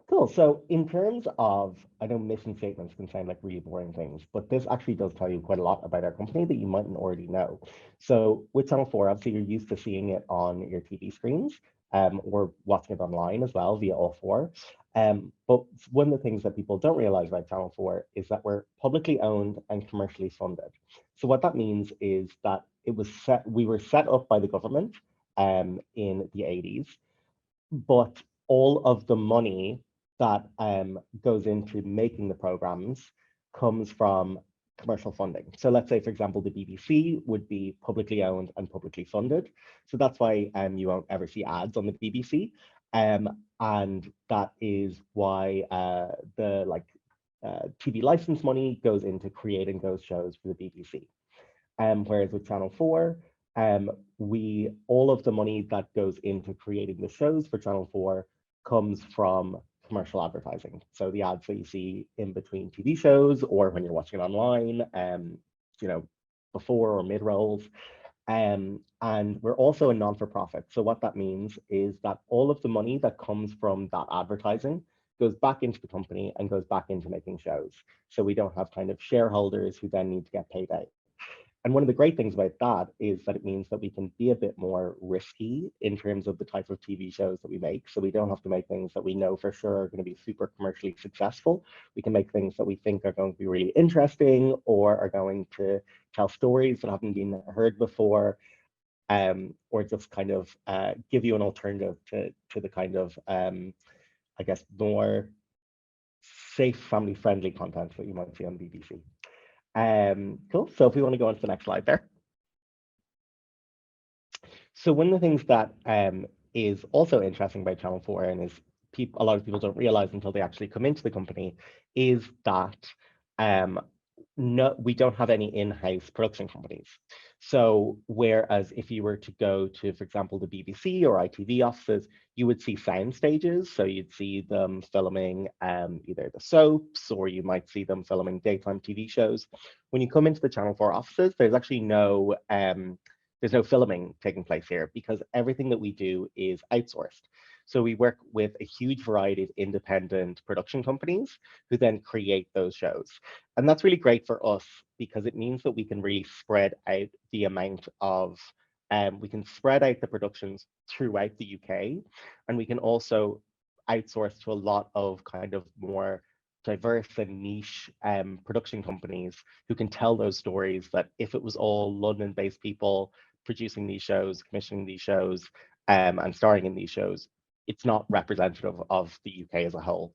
Cool. So in terms of, I know mission statements can sound like really boring things, but this actually does tell you quite a lot about our company that you mightn't already know. So with Channel 4, obviously you're used to seeing it on your TV screens, or watching it online as well via all four. But one of the things that people don't realize about Channel 4 is that we're publicly owned and commercially funded. So what that means is that we were set up by the government in the 80s, but all of the money that goes into making the programs comes from commercial funding. So let's say, for example, the BBC would be publicly owned and publicly funded. So that's why you won't ever see ads on the BBC. And that is why the TV license money goes into creating those shows for the BBC. Whereas with Channel 4, we all of the money that goes into creating the shows for Channel 4 comes from commercial advertising. So the ads that you see in between TV shows or when you're watching it online, you know, before or mid rolls. And we're also a non-for-profit. So what that means is that all of the money that comes from that advertising goes back into the company and goes back into making shows. So we don't have kind of shareholders who then need to get paid out. And one of the great things about that is that it means that we can be a bit more risky in terms of the type of TV shows that we make. So we don't have to make things that we know for sure are going to be super commercially successful. We can make things that we think are going to be really interesting or are going to tell stories that haven't been heard before, or just kind of give you an alternative to the kind of, I guess, more safe, family-friendly content that you might see on BBC. Cool. So if we want to go on to the next slide there. So one of the things that is also interesting about Channel 4 and is a lot of people don't realize until they actually come into the company is that no, we don't have any in-house production companies. So whereas if you were to go to, for example, the BBC or ITV offices, you would see sound stages. So you'd see them filming either the soaps or you might see them filming daytime TV shows. When you come into the Channel 4 offices, there's actually there's no filming taking place here because everything that we do is outsourced. So we work with a huge variety of independent production companies who then create those shows. And that's really great for us because it means that we can really spread out the amount of, we can spread out the productions throughout the UK. And we can also outsource to a lot of kind of more diverse and niche production companies who can tell those stories that if it was all London-based people producing these shows, commissioning these shows, and starring in these shows, it's not representative of the UK as a whole.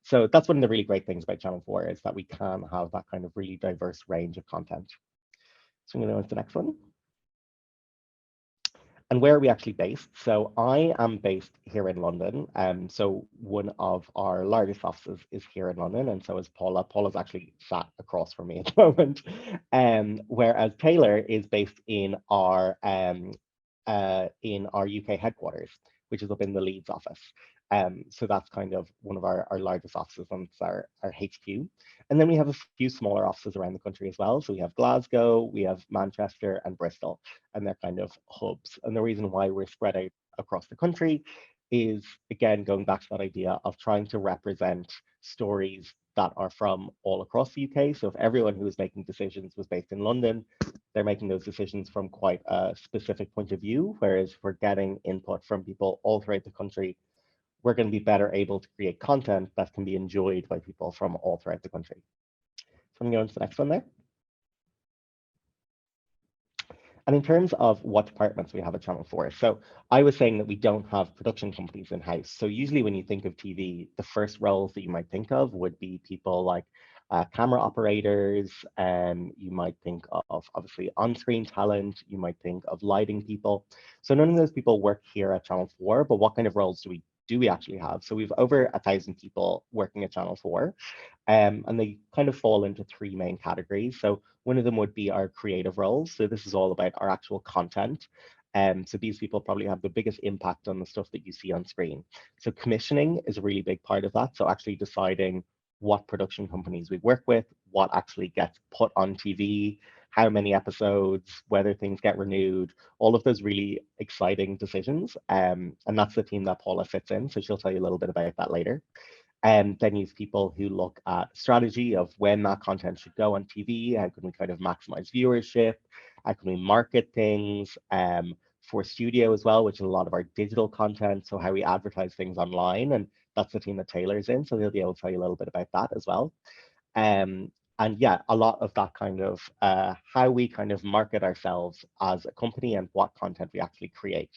So that's one of the really great things about Channel 4 is that we can have that kind of really diverse range of content. So I'm going to go on to the next one. And where are we actually based? So I am based here in London. So one of our largest offices is here in London, and so is Paula. Paula's actually sat across from me at the moment. Whereas Taylor is based in our UK headquarters, which is up in the Leeds office. So that's kind of one of our largest offices, and it's our HQ. And then we have a few smaller offices around the country as well. So we have Glasgow, we have Manchester and Bristol, and they're kind of hubs. And the reason why we're spread out across the country is, again, going back to that idea of trying to represent stories that are from all across the UK. So if everyone who was making decisions was based in London, they're making those decisions from quite a specific point of view, whereas we're getting input from people all throughout the country, we're going to be better able to create content that can be enjoyed by people from all throughout the country. So I'm going to go on to the next one there. And in terms of what departments we have at Channel 4, so I was saying that we don't have production companies in-house. So usually when you think of TV, the first roles that you might think of would be people like camera operators, you might think of obviously on-screen talent, you might think of lighting people. So none of those people work here at Channel 4, but what kind of roles do we actually have? So we've over 1,000 people working at Channel 4, and they kind of fall into three main categories. So one of them would be our creative roles. So this is all about our actual content. So these people probably have the biggest impact on the stuff that you see on screen. So commissioning is a really big part of that. So actually deciding what production companies we work with, what actually gets put on TV, how many episodes, whether things get renewed, all of those really exciting decisions. And that's the team that Paula sits in. So she'll tell you a little bit about that later. And then you have people who look at strategy of when that content should go on TV, how can we kind of maximize viewership, how can we market things, for studio as well, which is a lot of our digital content, so how we advertise things online, and that's the team that Taylor's in, so they'll be able to tell you a little bit about that as well. Um, and yeah, a lot of that kind of how we kind of market ourselves as a company and what content we actually create.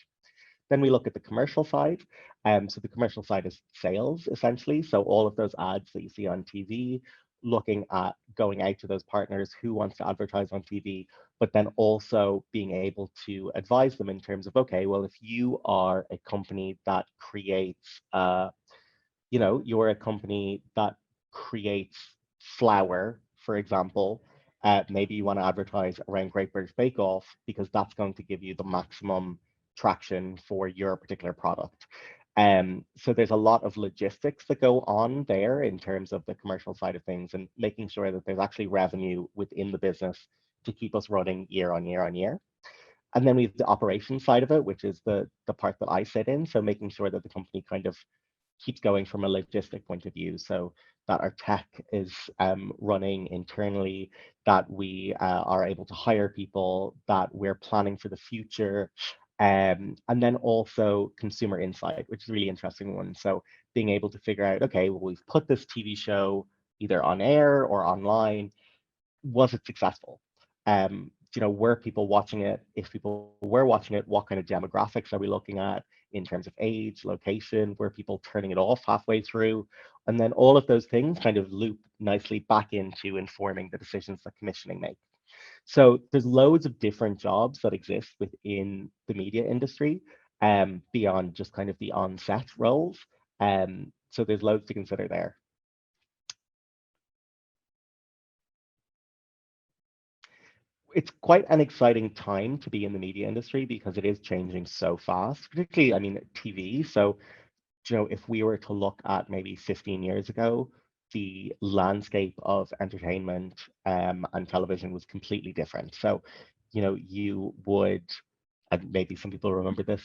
Then we look at the commercial side. So the commercial side is sales, essentially. So all of those ads that you see on TV, looking at going out to those partners who wants to advertise on TV, but then also being able to advise them in terms of, okay, well, if you are a company that creates you're a company that creates flour, for example, maybe you want to advertise around Great British Bake Off because that's going to give you the maximum traction for your particular product. So there's a lot of logistics that go on there in terms of the commercial side of things and making sure that there's actually revenue within the business to keep us running year on year on year. And then we have the operations side of it, which is the part that I sit in. So making sure that the company kind of keeps going from a logistic point of view. So that our tech is running internally, that we are able to hire people, that we're planning for the future. And then also consumer insight, which is a really interesting one. So being able to figure out, okay, well, we've put this TV show either on air or online, was it successful? Were people watching it? If people were watching it, what kind of demographics are we looking at in terms of age, location? Were people turning it off halfway through? And then all of those things kind of loop nicely back into informing the decisions that commissioning make. So there's loads of different jobs that exist within the media industry, beyond just kind of the on-set roles. So there's loads to consider there. It's quite an exciting time to be in the media industry because it is changing so fast, particularly, I mean, TV. So, if we were to look at maybe 15 years ago, the landscape of entertainment and television was completely different. So, you would, and maybe some people remember this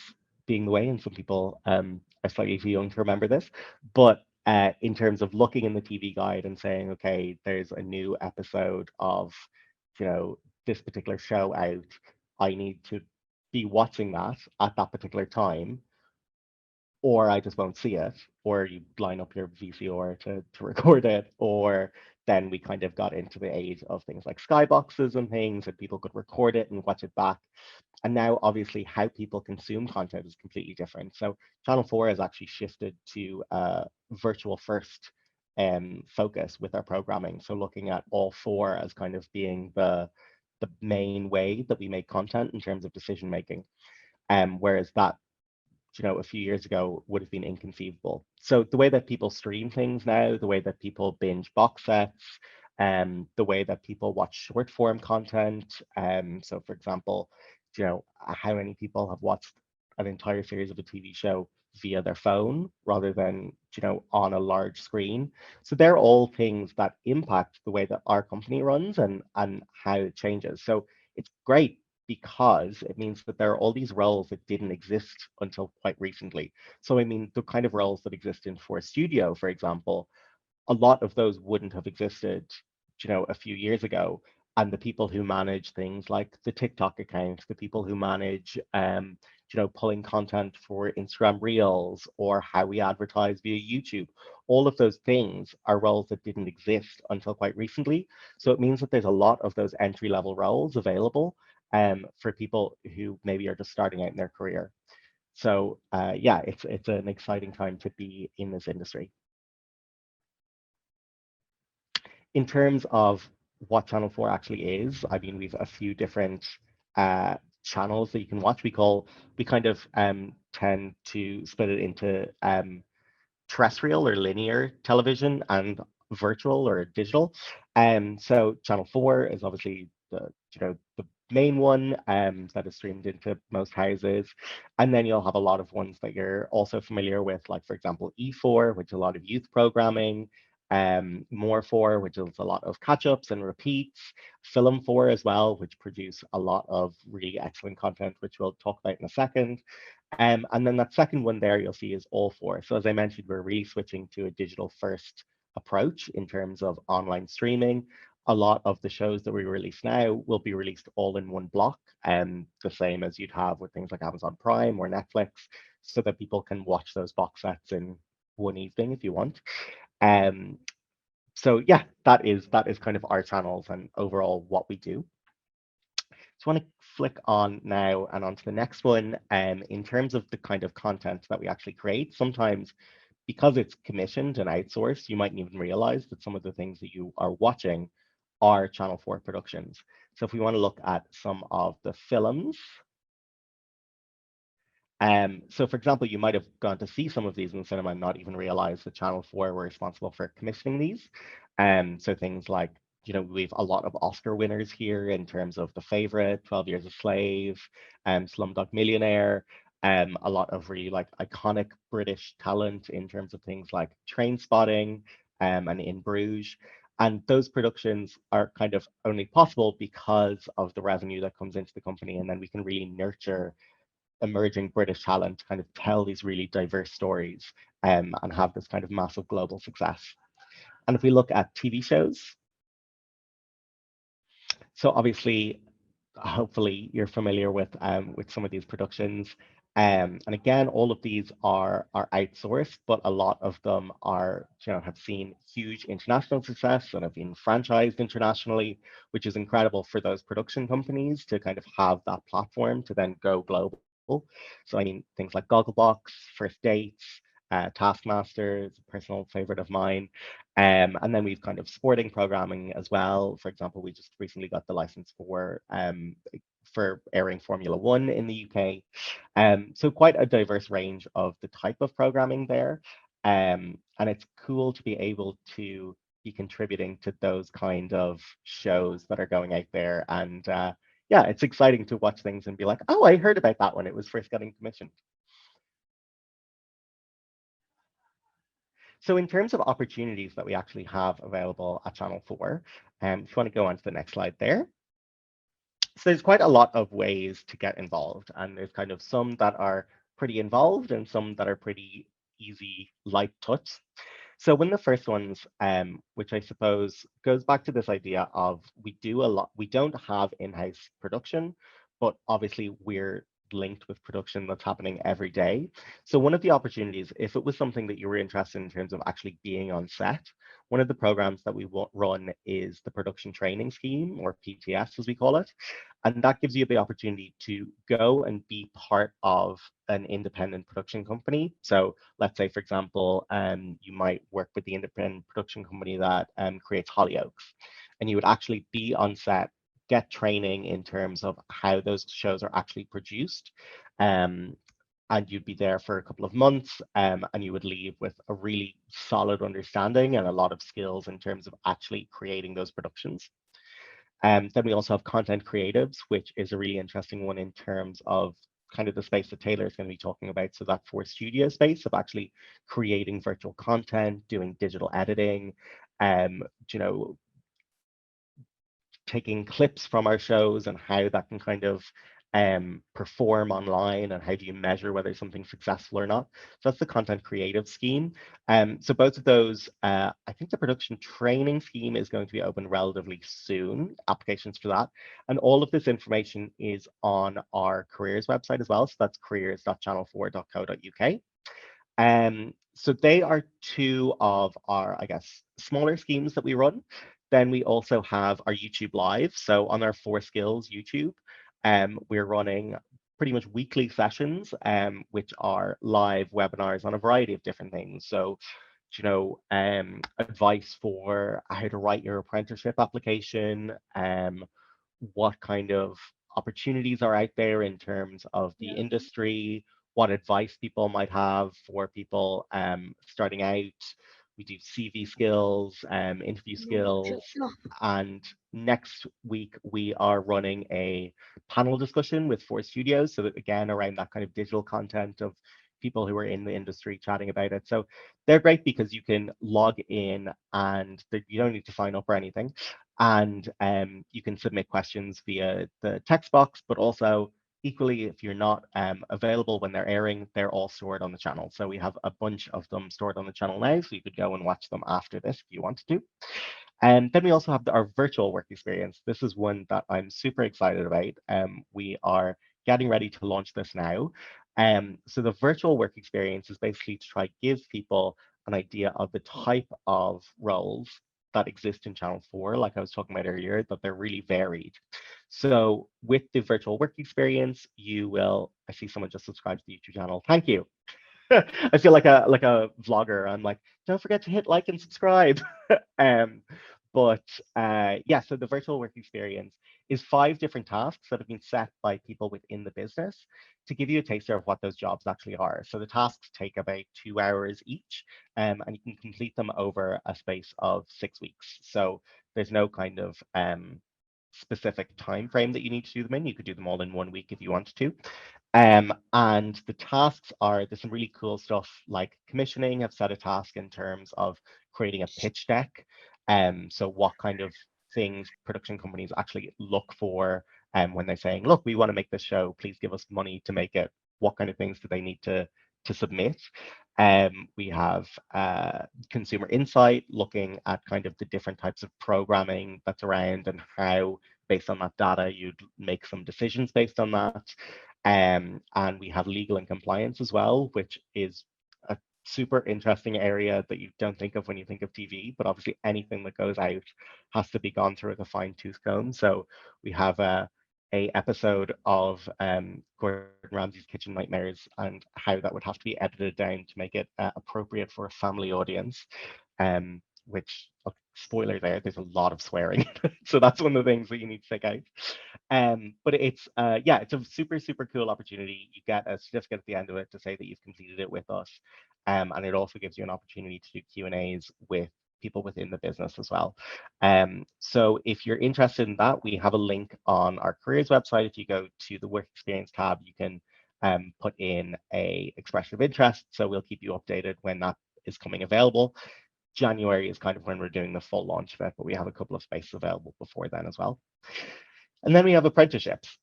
being the way, and some people are slightly too young to remember this, but in terms of looking in the TV guide and saying, okay, there's a new episode of, you know, this particular show out, I need to be watching that at that particular time, or I just won't see it, or you line up your VCR to record it, or then we kind of got into the age of things like skyboxes and things, and people could record it and watch it back. And now, obviously, how people consume content is completely different. So, Channel 4 has actually shifted to virtual first focus with our programming. So, looking at all four as kind of being the main way that we make content in terms of decision making. Whereas that, a few years ago would have been inconceivable. So the way that people stream things now, the way that people binge box sets, the way that people watch short form content. So for example, how many people have watched an entire series of a TV show via their phone rather than, on a large screen. So they're all things that impact the way that our company runs and how it changes. So it's great because it means that there are all these roles that didn't exist until quite recently. So, I mean, the kind of roles that exist in for a studio, for example, a lot of those wouldn't have existed, a few years ago. And the people who manage things like the TikTok account, the people who manage, pulling content for Instagram Reels or how we advertise via YouTube, all of those things are roles that didn't exist until quite recently. So it means that there's a lot of those entry level roles available for people who maybe are just starting out in their career. So yeah, it's an exciting time to be in this industry. In terms of what Channel 4 actually is, I mean, we've a few different uh, channels that you can watch. We kind of tend to split it into terrestrial or linear television and virtual or digital. So Channel 4 is obviously the main one that is streamed into most houses. And then you'll have a lot of ones that you're also familiar with, like for example, E4, which is a lot of youth programming, More 4, which is a lot of catch-ups and repeats, Film 4 as well, which produce a lot of really excellent content, which we'll talk about in a second. And then that second one there you'll see is all four. So as I mentioned, we're really switching to a digital first approach in terms of online streaming. A lot of the shows that we release now will be released all in one block, the same as you'd have with things like Amazon Prime or Netflix, so that people can watch those box sets in one evening if you want. Um, so yeah, that is kind of our channels and overall what we do. So I want to flick on now and onto the next one. In terms of the kind of content that we actually create, sometimes because it's commissioned and outsourced, you mightn't even realize that some of the things that you are watching are Channel 4 productions. So if we want to look at some of the films, so for example, you might have gone to see some of these in the cinema and not even realize that Channel 4 were responsible for commissioning these. So things like, we've a lot of Oscar winners here in terms of The Favorite, 12 Years a Slave, Slumdog Millionaire, a lot of really like iconic British talent in terms of things like Train Spotting, and In Bruges. And those productions are kind of only possible because of the revenue that comes into the company. And then we can really nurture emerging British talent to kind of tell these really diverse stories, and have this kind of massive global success. And if we look at TV shows, so obviously, hopefully you're familiar with some of these productions. And again, all of these are outsourced, but a lot of them are, have seen huge international success and have been franchised internationally, which is incredible for those production companies to kind of have that platform to then go global. So I mean, things like Gogglebox, First Dates, Taskmaster is a personal favorite of mine. And then we've kind of sporting programming as well. For example, we just recently got the license for airing Formula One in the UK. So quite a diverse range of the type of programming there. And it's cool to be able to be contributing to those kind of shows that are going out there. And yeah, it's exciting to watch things and be like, oh, I heard about that when it was first getting commissioned. So in terms of opportunities that we actually have available at Channel 4, if you want to go on to the next slide there. So there's quite a lot of ways to get involved, and there's kind of some that are pretty involved and some that are pretty easy, light touch. So one of the first ones, which I suppose goes back to this idea of we don't have in-house production, but obviously we're linked with production that's happening every day. So one of the opportunities, if it was something that you were interested in terms of actually being on set, one of the programs that we run is the Production Training Scheme, or PTS as we call it. And that gives you the opportunity to go and be part of an independent production company. So let's say, for example, you might work with the independent production company that creates Hollyoaks, and you would actually be on set, get training in terms of how those shows are actually produced. Um, and you'd be there for a couple of months, and you would leave with a really solid understanding and a lot of skills in terms of actually creating those productions. Then we also have content creatives, which is a really interesting one in terms of kind of the space that Taylor is going to be talking about. So that for studio space of actually creating virtual content, doing digital editing, um, you know, taking clips from our shows and how that can kind of perform online, and how do you measure whether something's successful or not. So that's the content creative scheme. So both of those, I think the production training scheme is going to be open relatively soon, applications for that. And all of this information is on our careers website as well. So that's careers.channel4.co.uk. So they are two of our, I guess, smaller schemes that we run. Then we also have our YouTube Live. So on our Four Skills YouTube, we're running pretty much weekly sessions, which are live webinars on a variety of different things. So, advice for how to write your apprenticeship application, what kind of opportunities are out there in terms of the Yeah. industry, what advice people might have for people starting out. We do CV skills, interview skills, and next week we are running a panel discussion with Four Studios. So that, again, around that kind of digital content of people who are in the industry chatting about it. So they're great because you can log in and you don't need to sign up or anything. And you can submit questions via the text box, but also equally, if you're not available when they're airing, they're all stored on the channel. So we have a bunch of them stored on the channel now, so you could go and watch them after this if you wanted to. And then we also have our virtual work experience. This is one that I'm super excited about. We are getting ready to launch this now. So the virtual work experience is basically to try give people an idea of the type of roles that exist in Channel 4, like I was talking about earlier, that they're really varied. So with the virtual work experience, you will, I see someone just subscribed to the YouTube channel. Thank you. I feel like a vlogger. I'm like, don't forget to hit like and subscribe. um, but yeah, so the virtual work experience is 5 different tasks that have been set by people within the business to give you a taster of what those jobs actually are. So the tasks take about 2 hours each, and you can complete them over a space of 6 weeks. So there's no kind of specific time frame that you need to do them in. You could do them all in 1 week if you wanted to. And the tasks are, there's some really cool stuff like commissioning. I've set a task in terms of creating a pitch deck. So what kind of things production companies actually look for when they're saying, look, we want to make this show, please give us money to make it. What kind of things do they need to submit? We have consumer insight, looking at kind of the different types of programming that's around and how, based on that data, you'd make some decisions based on that. And we have legal and compliance as well, which is a super interesting area that you don't think of when you think of TV, but obviously anything that goes out has to be gone through with a fine tooth comb. So we have a episode of Gordon Ramsay's Kitchen Nightmares and how that would have to be edited down to make it appropriate for a family audience. Which, spoiler there's a lot of swearing. So that's one of the things that you need to take out. But it's yeah, it's a super cool opportunity. You get a certificate at the end of it to say that you've completed it with us, and it also gives you an opportunity to do Q&As with people within the business as well. So if you're interested in that, we have a link on our careers website. If you go to the work experience tab, you can put in a expression of interest. So we'll keep you updated when that is coming available. January is kind of when we're doing the full launch of it, but we have a couple of spaces available before then as well. And then we have apprenticeships.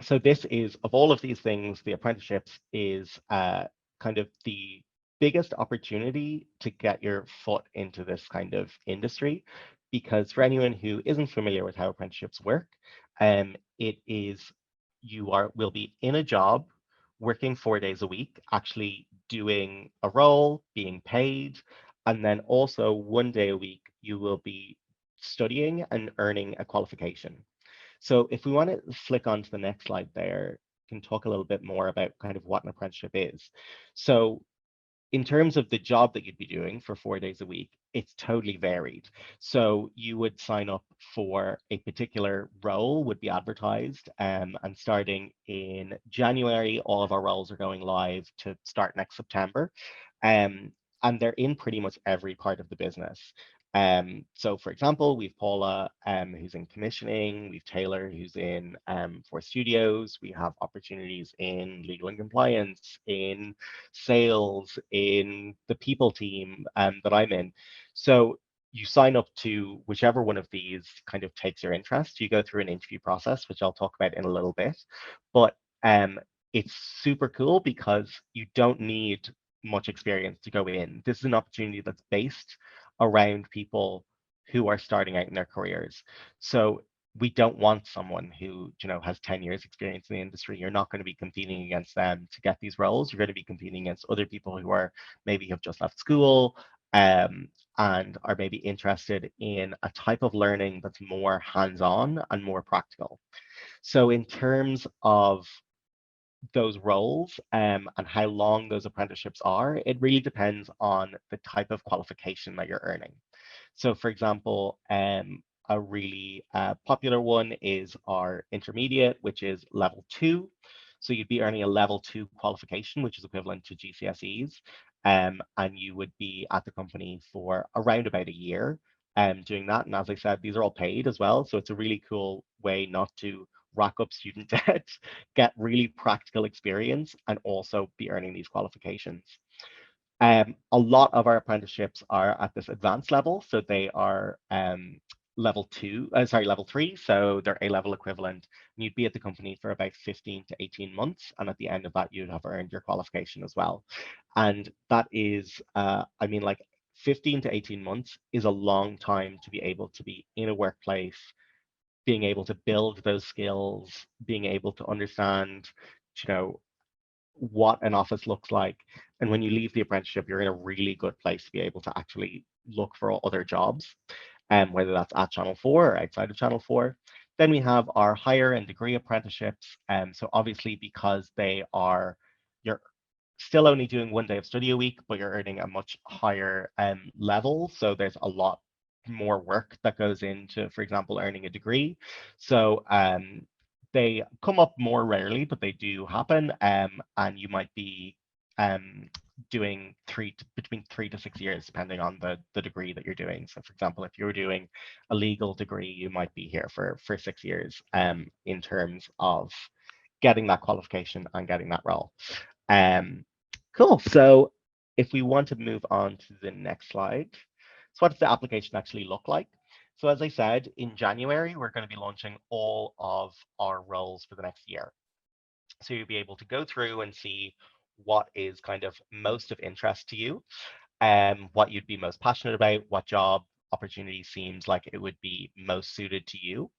So this is, of all of these things, the apprenticeships is kind of the biggest opportunity to get your foot into this kind of industry, because for anyone who isn't familiar with how apprenticeships work, it is will be in a job working 4 days a week, actually doing a role, being paid, and then also 1 day a week you will be studying and earning a qualification. So if we want to flick on to the next slide there, can talk a little bit more about kind of what an apprenticeship is. So in terms of the job that you'd be doing for 4 days a week, it's totally varied. So you would sign up for a particular role, would be advertised, and starting in January, all of our roles are going live to start next September. And they're in pretty much every part of the business. So for example, we've Paula who's in commissioning, we've Taylor who's in for studios, we have opportunities in legal and compliance, in sales, in the people team that I'm in. So you sign up to whichever one of these kind of takes your interest. You go through an interview process, which I'll talk about in a little bit. But it's super cool because you don't need much experience to go in. This is an opportunity that's based around people who are starting out in their careers. So we don't want someone who has 10 years experience in the industry. You're not going to be competing against them to get these roles. You're going to be competing against other people who are maybe have just left school and are maybe interested in a type of learning that's more hands-on and more practical. So in terms of those roles and how long those apprenticeships are, it really depends on the type of qualification that you're earning. So for example, a really popular one is our intermediate, which is level 2. So you'd be earning a level 2 qualification, which is equivalent to GCSEs. And you would be at the company for around about a year doing that. And as I said, these are all paid as well. So it's a really cool way not to rack up student debt, get really practical experience, and also be earning these qualifications. A lot of our apprenticeships are at this advanced level, so they are level 3, so they're A-level equivalent. And you'd be at the company for about 15 to 18 months, and at the end of that, you'd have earned your qualification as well. And that is, I mean, like 15 to 18 months is a long time to be able to be in a workplace, being able to build those skills, being able to understand, you know, what an office looks like. And when you leave the apprenticeship, you're in a really good place to be able to actually look for other jobs, whether that's at Channel 4 or outside of Channel 4. Then we have our higher and degree apprenticeships. So obviously, because you're still only doing 1 day of study a week, but you're earning a much higher level. So there's a lot more work that goes into, for example, earning a degree. So they come up more rarely, but they do happen. And you might be um, doing between 3 to 6 years, depending on the degree that you're doing. So, for example, if you're doing a legal degree, you might be here for 6 years in terms of getting that qualification and getting that role. Um, cool. So, if we want to move on to the next slide, so what does the application actually look like? So as I said, in January, we're going to be launching all of our roles for the next year. So you'll be able to go through and see what is kind of most of interest to you, what you'd be most passionate about, what job opportunity seems like it would be most suited to you.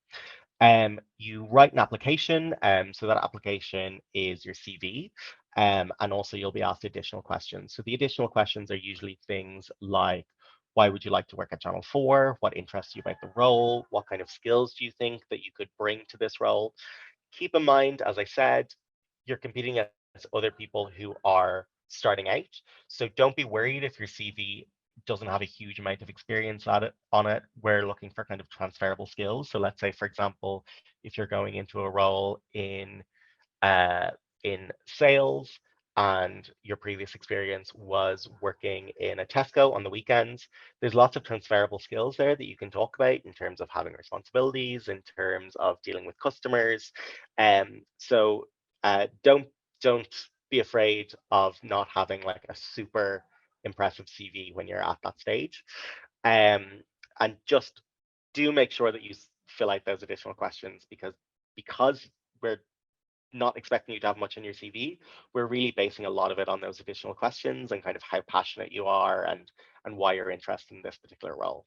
You write an application, so that application is your CV, and also you'll be asked additional questions. So the additional questions are usually things like, why would you like to work at Channel 4? What interests you about the role? What kind of skills do you think that you could bring to this role? Keep in mind, as I said, you're competing against other people who are starting out. So don't be worried if your CV doesn't have a huge amount of experience on it. We're looking for kind of transferable skills. So let's say, for example, if you're going into a role uh, in sales and your previous experience was working in a Tesco on the weekends, there's lots of transferable skills there that you can talk about in terms of having responsibilities, in terms of dealing with customers. So don't be afraid of not having like a super impressive CV when you're at that stage. Um, and just do make sure that you fill out those additional questions because we're not expecting you to have much in your CV. We're really basing a lot of it on those additional questions and kind of how passionate you are and why you're interested in this particular role.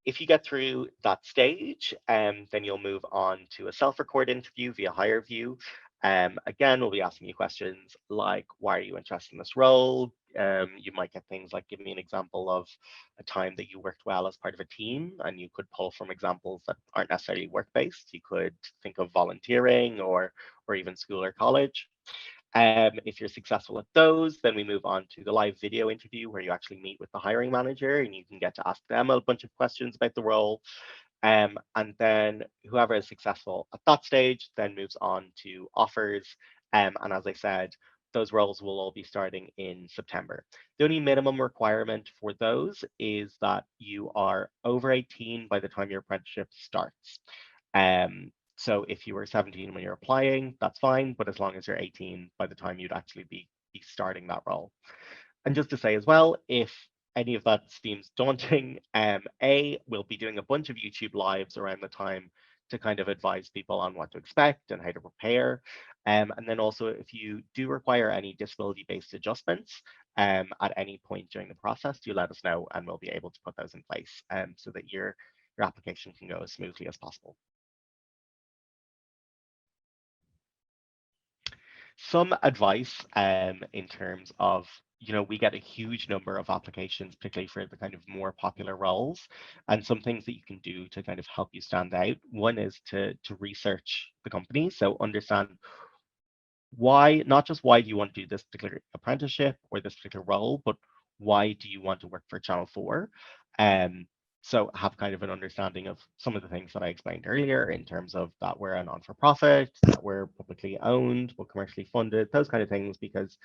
If you get through that stage, then you'll move on to a self-record interview via HireVue. Again, we'll be asking you questions like, why are you interested in this role? You might get things like, give me an example of a time that you worked well as part of a team, and you could pull from examples that aren't necessarily work-based. You could think of volunteering or even school or college. If you're successful at those, then we move on to the live video interview where you actually meet with the hiring manager and you can get to ask them a bunch of questions about the role. And then whoever is successful at that stage then moves on to offers. And as I said, those roles will all be starting in September. The only minimum requirement for those is that you are over 18 by the time your apprenticeship starts. So if you were 17 when you're applying, that's fine, but as long as you're 18 by the time you'd actually be starting that role. And just to say as well, if any of that seems daunting, we'll be doing a bunch of YouTube lives around the time to kind of advise people on what to expect and how to prepare. And then also, if you do require any disability-based adjustments at any point during the process, do let us know and we'll be able to put those in place so that your application can go as smoothly as possible. Some advice in terms of, we get a huge number of applications, particularly for the kind of more popular roles, and some things that you can do to kind of help you stand out. One is to research the company, so understand why, not just why do you want to do this particular apprenticeship or this particular role, but why do you want to work for Channel 4? So have kind of an understanding of some of the things that I explained earlier in terms of that we're a non-for-profit, that we're publicly owned, we're commercially funded, those kind of things, because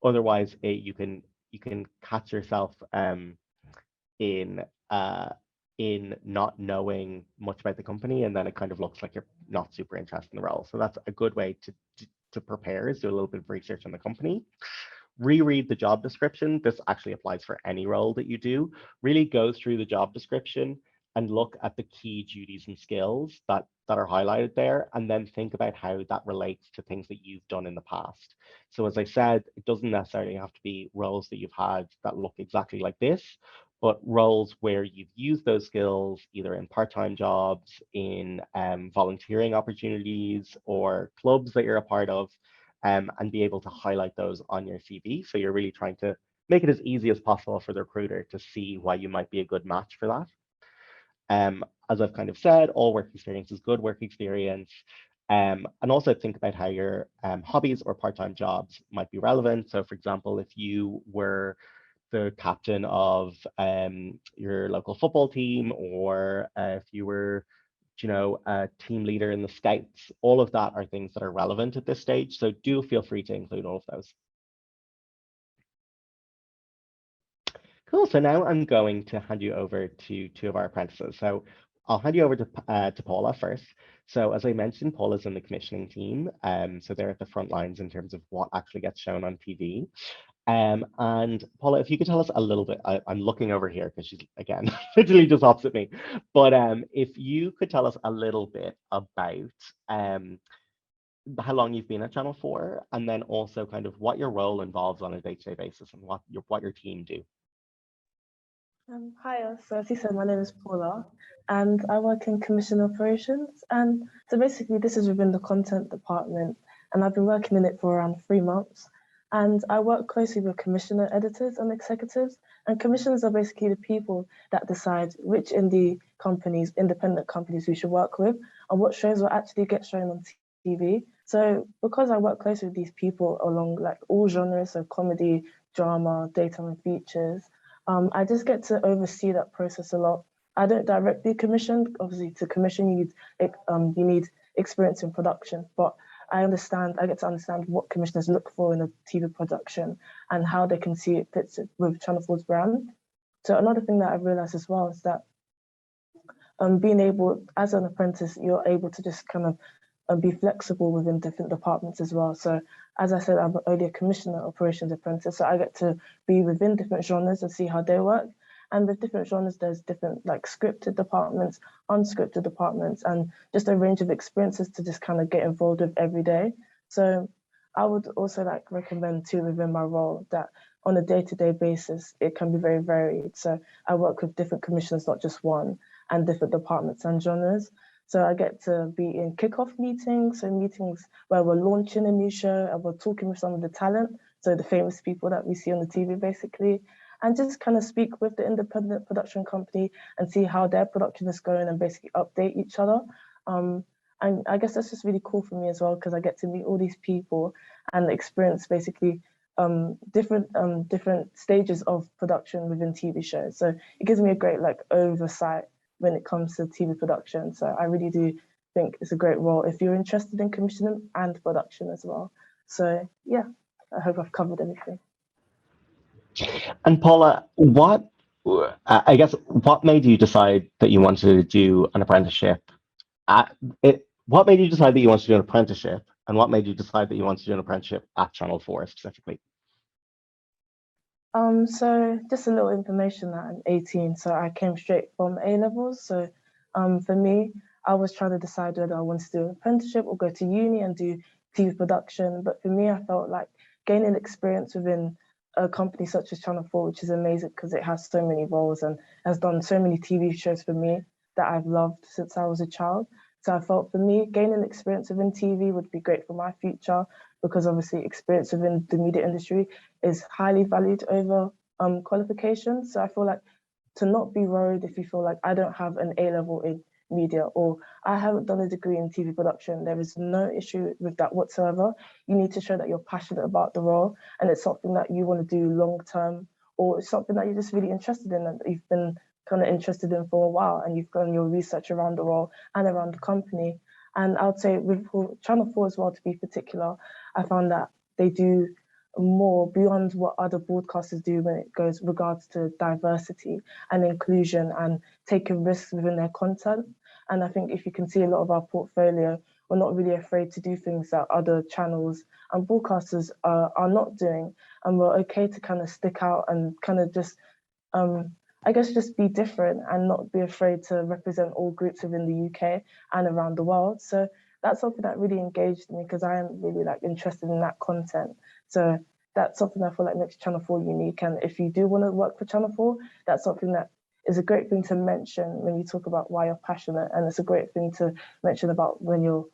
otherwise you can catch yourself in uh, in not knowing much about the company, and then it kind of looks like you're not super interested in the role. So that's a good way to prepare, is do a little bit of research on the company. Reread the job description. This actually applies for any role that you do. Really go through the job description and look at the key duties and skills that are highlighted there, and then think about how that relates to things that you've done in the past. So as I said, it doesn't necessarily have to be roles that you've had that look exactly like this, but roles where you've used those skills either in part-time jobs, in volunteering opportunities, or clubs that you're a part of, and be able to highlight those on your CV. So you're really trying to make it as easy as possible for the recruiter to see why you might be a good match for that. As I've kind of said, all work experience is good work experience. And also think about how your hobbies or part-time jobs might be relevant. So for example, if you were the captain of your local football team, or if you were, a team leader in the Scouts, all of that are things that are relevant at this stage. So do feel free to include all of those. Cool. So now I'm going to hand you over to two of our apprentices. So I'll hand you over to Paula first. So as I mentioned, Paula's in the commissioning team. So they're at the front lines in terms of what actually gets shown on TV. And Paula, if you could tell us a little bit, I'm looking over here because she's, again, literally just opposite me. But if you could tell us a little bit about how long you've been at Channel 4, and then also kind of what your role involves on a day-to-day basis and what your team do. Hi, so as you said, my name is Paula, and I work in commission operations. And so basically, this is within the content department, and I've been working in it for around 3 months. And I work closely with commissioner editors and executives. And commissioners are basically the people that decide which independent companies we should work with, and what shows will actually get shown on TV. So because I work closely with these people along like all genres of comedy, drama, daytime features, I just get to oversee that process a lot. I don't directly commission. Obviously, to commission, you need experience in production. But I get to understand what commissioners look for in a TV production and how they can see it fits with Channel 4's brand. So another thing that I've realized as well is that being able, as an apprentice, you're able to just kind of be flexible within different departments as well. So as I said, I'm only a commissioner operations apprentice, so I get to be within different genres and see how they work. And with different genres, there's different like scripted departments, unscripted departments, and just a range of experiences to just kind of get involved with every day. So I would also like recommend too within my role that on a day-to-day basis, it can be very varied. So I work with different commissions, not just one, and different departments and genres. So I get to be in kickoff meetings, so meetings where we're launching a new show and we're talking with some of the talent, so the famous people that we see on the TV basically, and just kind of speak with the independent production company and see how their production is going and basically update each other. And I guess that's just really cool for me as well because I get to meet all these people and experience basically different stages of production within TV shows. So it gives me a great like oversight when it comes to TV production. So I really do think it's a great role if you're interested in commissioning and production as well. So yeah, I hope I've covered everything. And Paula, what made you decide that you wanted to do an apprenticeship? What made you decide that you wanted to do an apprenticeship, and what made you decide that you wanted to do an apprenticeship at Channel 4 specifically? So just a little information that I'm 18, so I came straight from A levels. So for me, I was trying to decide whether I wanted to do an apprenticeship or go to uni and do TV production. But for me, I felt like gaining experience within a company such as Channel 4, which is amazing because it has so many roles and has done so many TV shows for me that I've loved since I was a child. So I felt for me, gaining experience within TV would be great for my future because obviously experience within the media industry is highly valued over qualifications. So I feel like to not be worried if you feel like I don't have an A level in media or I haven't done a degree in TV production, there is no issue with that whatsoever. You need to show that you're passionate about the role and it's something that you want to do long term, or it's something that you're just really interested in and that you've been kind of interested in for a while and you've done your research around the role and around the company. And I would say with Channel 4 as well, to be particular, I found that they do more beyond what other broadcasters do when it goes regards to diversity and inclusion and taking risks within their content. And I think if you can see a lot of our portfolio, we're not really afraid to do things that other channels and broadcasters are not doing. And we're okay to kind of stick out and kind of just I guess just be different and not be afraid to represent all groups within the UK and around the world. So that's something that really engaged me because I am really like interested in that content. So that's something I feel like makes Channel 4 unique. And if you do want to work for Channel 4, that's something that is a great thing to mention when you talk about why you're passionate. And it's a great thing to mention about when you're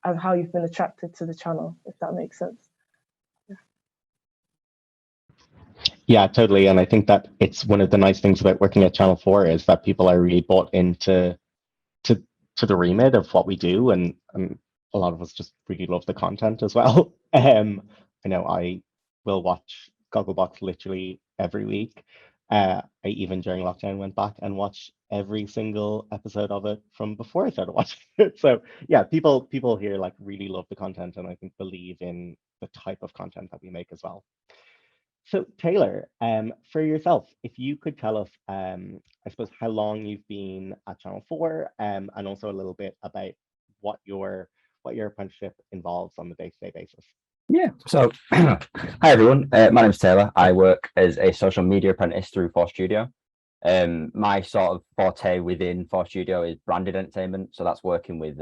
and how you've been attracted to the channel, if that makes sense. Yeah, totally. And I think that it's one of the nice things about working at Channel 4 is that people are really bought into to to the remit of what we do, and a lot of us just really love the content as well. I know I will watch Gogglebox literally every week. I even during lockdown went back and watched every single episode of it from before I started watching it. So yeah, people here like really love the content and I think believe in the type of content that we make as well. So Taylor, for yourself, if you could tell us, I suppose, how long you've been at Channel 4, and also a little bit about what your apprenticeship involves on a day-to-day basis. Yeah. So, hi everyone. My name's Taylor. I work as a social media apprentice through Force Studio. My sort of forte within Force Studio is branded entertainment. So that's working with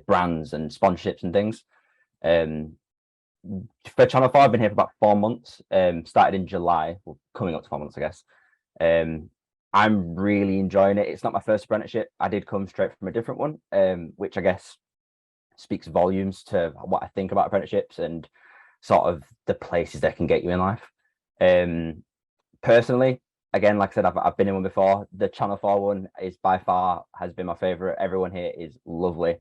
brands and sponsorships and things. For Channel 4, I've been here for about 4 months. Started in July, well, coming up to 4 months, I guess. I'm really enjoying it. It's not my first apprenticeship. I did come straight from a different one, which I guess speaks volumes to what I think about apprenticeships and sort of the places they can get you in life. Personally, again, like I said, I've been in one before. The Channel 4 one is by far has been my favorite. Everyone here is lovely.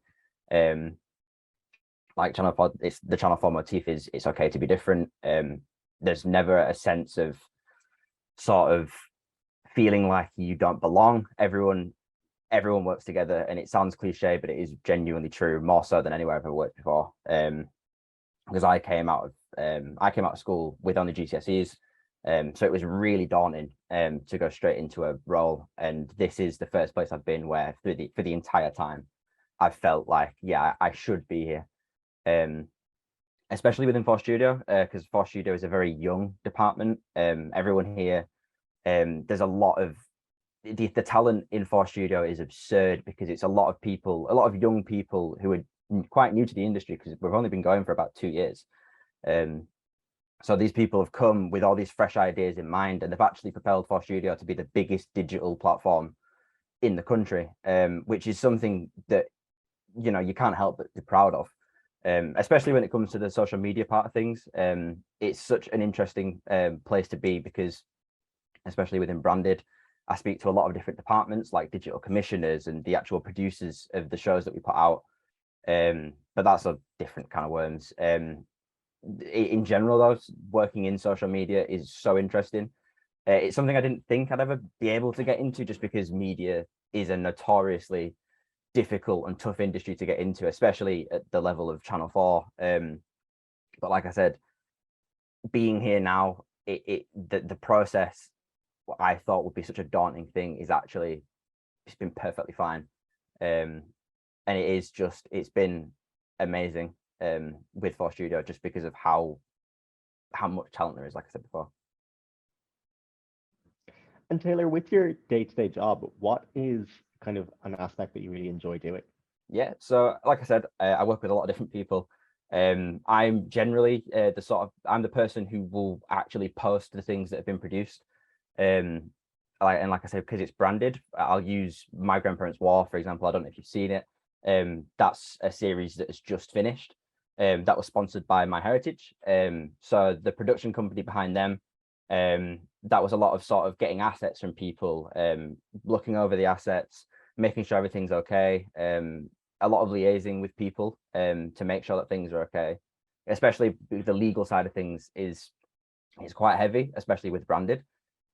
Like Channel 4, it's the Channel 4 motif is it's okay to be different. There's never a sense of sort of feeling like you don't belong. Everyone works together, and it sounds cliche, but it is genuinely true, more so than anywhere I've ever worked before. Because I came out of school with only GCSEs, so it was really daunting to go straight into a role. And this is the first place I've been where for the entire time I've felt like, yeah, I should be here. Especially within Force Studio, because Force Studio is a very young department. Everyone here, there's a lot of the talent in Force Studio is absurd because it's a lot of young people who are quite new to the industry because we've only been going for about 2 years. So these people have come with all these fresh ideas in mind, and they've actually propelled Force Studio to be the biggest digital platform in the country, which is something that you can't help but be proud of. Especially when it comes to the social media part of things. It's such an interesting place to be because, especially within branded, I speak to a lot of different departments like digital commissioners and the actual producers of the shows that we put out. But that's a different kind of worms. In general, though, working in social media is so interesting. It's something I didn't think I'd ever be able to get into just because media is a notoriously difficult and tough industry to get into, especially at the level of Channel 4. But like I said, being here now, the process, what I thought would be such a daunting thing is actually it's been perfectly fine. And it's been amazing with Force Studio just because of how much talent there is, like I said before. And Taylor, with your day-to-day job, what is kind of an aspect that you really enjoy doing? Yeah, so like I said, I work with a lot of different people. I'm generally I'm the person who will actually post the things that have been produced. Like I said, because it's branded, I'll use My Grandparents' War, for example. I don't know if you've seen it. That's a series that has just finished. That was sponsored by MyHeritage. So the production company behind them, that was a lot of sort of getting assets from people, looking over the assets, making sure everything's okay. A lot of liaising with people to make sure that things are okay. Especially the legal side of things is quite heavy, especially with branded.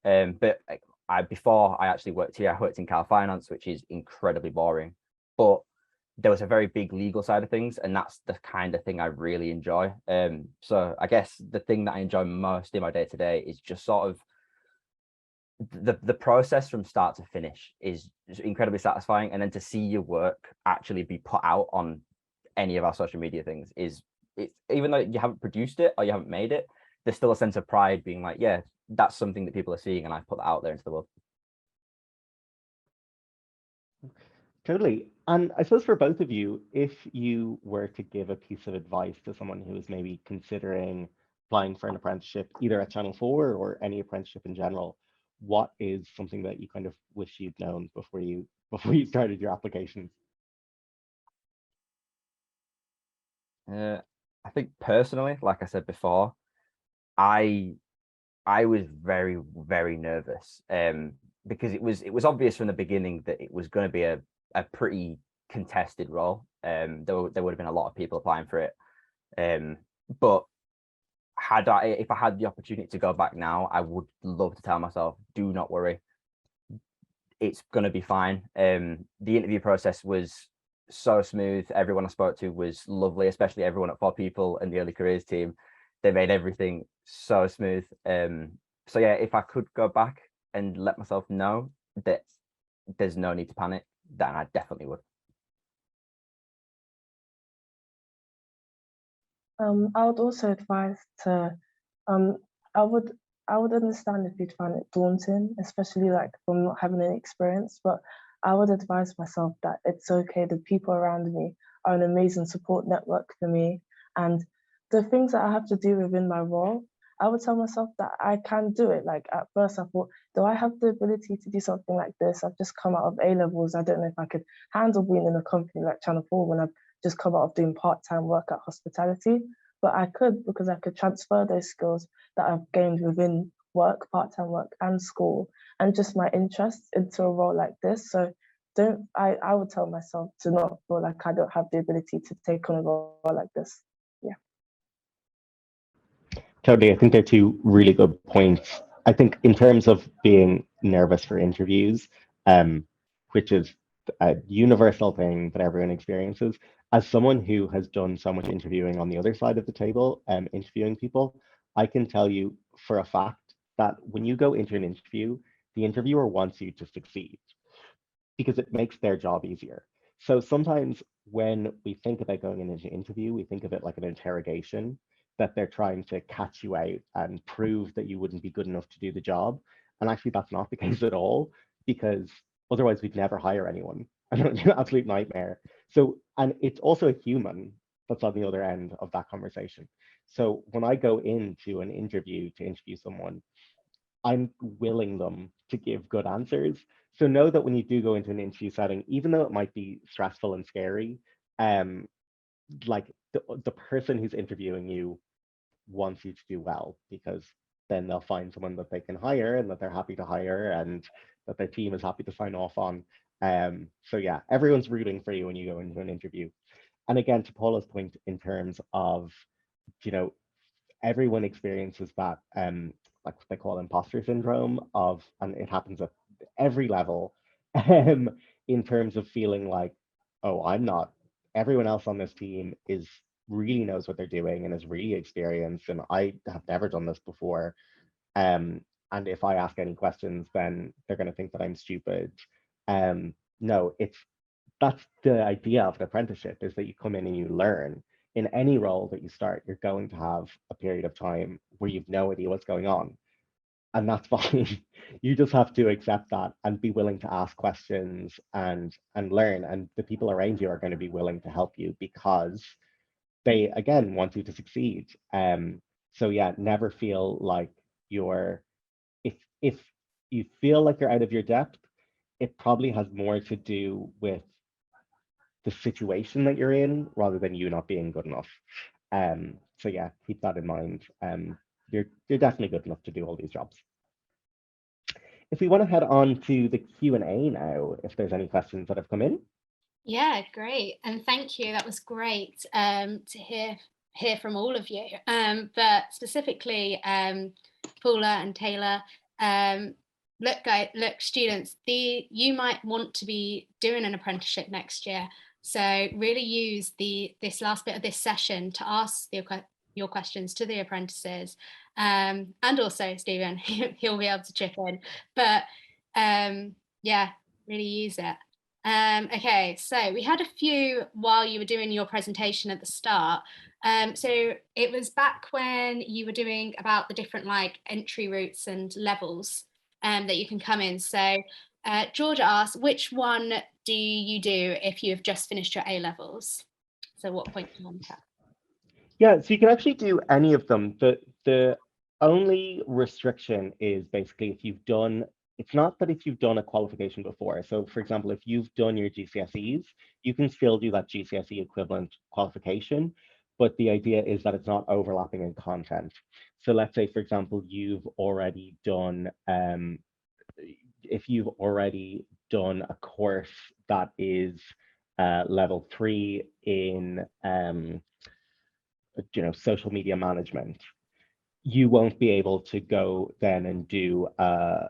But before I actually worked here, I worked in car finance, which is incredibly boring. But there was a very big legal side of things, and that's the kind of thing I really enjoy. So I guess the thing that I enjoy most in my day to day is just sort of the process from start to finish is incredibly satisfying, and then to see your work actually be put out on any of our social media things is it's even though you haven't produced it or you haven't made it, there's still a sense of pride being like, yeah, that's something that people are seeing and I've put that out there into the world. Totally. And I suppose for both of you, if you were to give a piece of advice to someone who is maybe considering applying for an apprenticeship, either at Channel 4 or any apprenticeship in general, what is something that you kind of wish you'd known before you before you started your application? I think personally, like I said before, I I was very nervous, because it was obvious from the beginning that it was going to be a pretty contested role. There would have been a lot of people applying for it. But if I had the opportunity to go back now, I would love to tell myself, do not worry, it's going to be fine. The interview process was so smooth. Everyone I spoke to was lovely, especially everyone at 4People and the early careers team. They made everything so smooth. So yeah, if I could go back and let myself know that there's no need to panic, then I definitely would. I would also advise to, um, I would I would understand if you'd find it daunting, especially like from not having any experience. But I would advise myself that it's okay. The people around me are an amazing support network for me, and the things that I have to do within my role, I would tell myself that I can do it. Like at first, I thought, do I have the ability to do something like this? I've just come out of A levels. I don't know if I could handle being in a company like Channel 4 when I've just come out of doing part-time work at hospitality, but I could because I could transfer those skills that I've gained within work, part-time work and school, and just my interests into a role like this. So I would tell myself to not feel like I don't have the ability to take on a role like this. Yeah. Totally. I think they're two really good points. I think in terms of being nervous for interviews, um, which is a universal thing that everyone experiences, as someone who has done so much interviewing on the other side of the table, interviewing people, I can tell you for a fact that when you go into an interview, the interviewer wants you to succeed because it makes their job easier. So sometimes when we think about going into an interview, we think of it like an interrogation, that they're trying to catch you out and prove that you wouldn't be good enough to do the job. And actually, that's not the case at all, because otherwise we'd never hire anyone. And it's an absolute nightmare. So, and it's also a human that's on the other end of that conversation. So when I go into an interview to interview someone, I'm willing them to give good answers. So know that when you do go into an interview setting, even though it might be stressful and scary, um, like the person who's interviewing you wants you to do well, because then they'll find someone that they can hire and that they're happy to hire and that their team is happy to sign off on. So yeah, everyone's rooting for you when you go into an interview. And again, to Paula's point in terms of, you know, everyone experiences that like what they call imposter syndrome of, and it happens at every level, um, in terms of feeling like, oh, I'm not, everyone else on this team is really knows what they're doing and is really experienced, and I have never done this before. Um, and if I ask any questions, then they're going to think that I'm stupid. No, it's that's the idea of an apprenticeship, is that you come in and you learn. In any role that you start, you're going to have a period of time where you've no idea what's going on, and that's fine. You just have to accept that and be willing to ask questions and learn, and the people around you are going to be willing to help you because they again want you to succeed. So yeah, never feel like you're, if you feel like you're out of your depth, it probably has more to do with the situation that you're in rather than you not being good enough. So yeah, keep that in mind. You're definitely good enough to do all these jobs. If we want to head on to the Q&A now, if there's any questions that have come in. Yeah, great. And thank you. That was great to hear from all of you. But specifically, Paula and Taylor, look, students, you might want to be doing an apprenticeship next year. So really use this last bit of this session to ask your questions to the apprentices, and also Stephen, he'll be able to chip in. But yeah, really use it. Okay, so we had a few while you were doing your presentation at the start. So it was back when you were doing about the different like entry routes and levels that you can come in. So Georgia asked, which one do you do if you have just finished your A levels? So what point do you want at? Yeah, so you can actually do any of them. The only restriction is basically if you've done, it's not that if you've done a qualification before. So for example, if you've done your GCSEs, you can still do that GCSE equivalent qualification, but the idea is that it's not overlapping in content. So let's say, for example, you've already done, if you've already done a course that is level 3 in social media management, you won't be able to go then and do a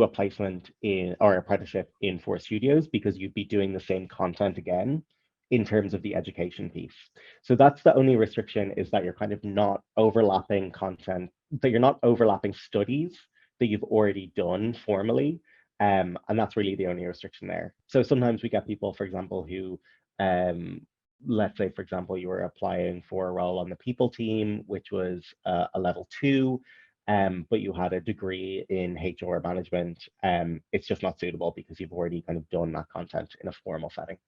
placement in or apprenticeship in Four Studios because you'd be doing the same content again in terms of the education piece. So that's the only restriction, is that you're kind of not overlapping content, that you're not overlapping studies that you've already done formally. And that's really the only restriction there. So sometimes we get people, for example, who let's say, for example, you were applying for a role on the people team, which was a level 2, but you had a degree in HR management. It's just not suitable because you've already kind of done that content in a formal setting.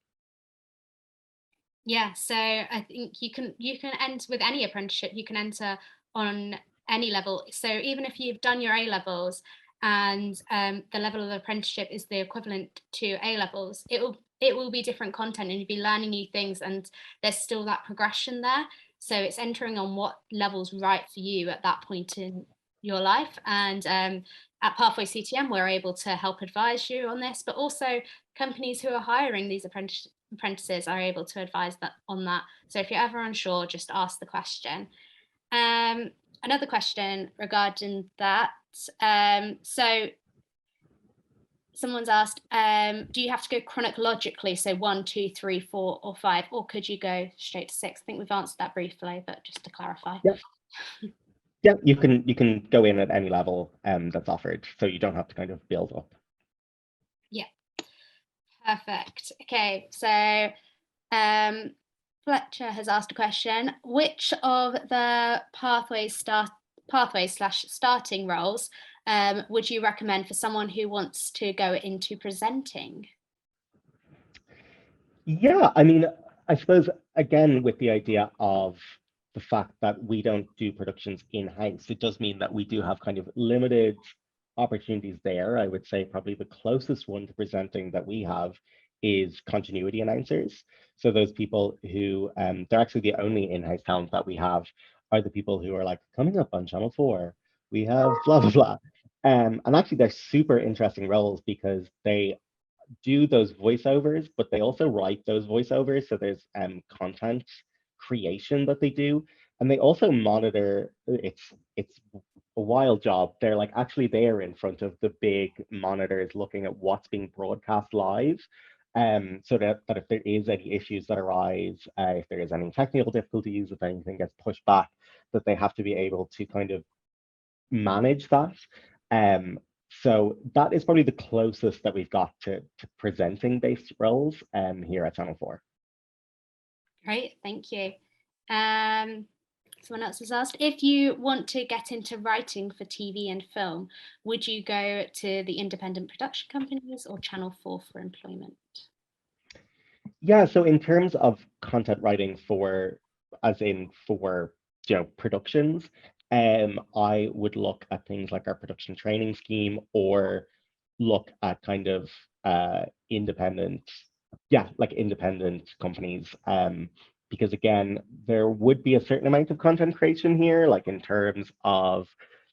Yeah, so I think you can enter with any apprenticeship, you can enter on any level. So even if you've done your A levels and the level of apprenticeship is the equivalent to A levels, it will be different content and you'll be learning new things, and there's still that progression there. So it's entering on what level's right for you at that point in your life. And at Pathway CTM, we're able to help advise you on this, but also companies who are hiring these apprentices are able to advise that on that. So if you're ever unsure, just ask the question. Another question regarding that. So someone's asked, do you have to go chronologically? So 1, 2, 3, 4, or 5, or could you go straight to 6? I think we've answered that briefly, but just to clarify. Yeah. Yeah, you can go in at any level that's offered, so you don't have to kind of build up. Yeah, perfect. Okay, so Fletcher has asked a question: which of the pathways/starting roles would you recommend for someone who wants to go into presenting? Yeah, I mean, I suppose again with the idea of the fact that we don't do productions in-house, it does mean that we do have kind of limited opportunities there. I would say probably the closest one to presenting that we have is continuity announcers. So those people who, they're actually the only in-house talent that we have, are the people who are like, coming up on Channel 4, we have blah, blah, blah. And actually they're super interesting roles because they do those voiceovers, but they also write those voiceovers. So there's content creation that they do, and they also monitor. It's a wild job. They're like actually there in front of the big monitors, looking at what's being broadcast live. So that if there is any issues that arise, if there is any technical difficulties, if anything gets pushed back, that they have to be able to kind of manage that. So that is probably the closest that we've got to presenting based roles here at Channel 4. Great, thank you. Someone else has asked, if you want to get into writing for TV and film, would you go to the independent production companies or Channel 4 for employment? Yeah, so in terms of content writing for, as in for, productions, I would look at things like our production training scheme, or look at kind of independent, like independent companies. Because again, there would be a certain amount of content creation here, like in terms of,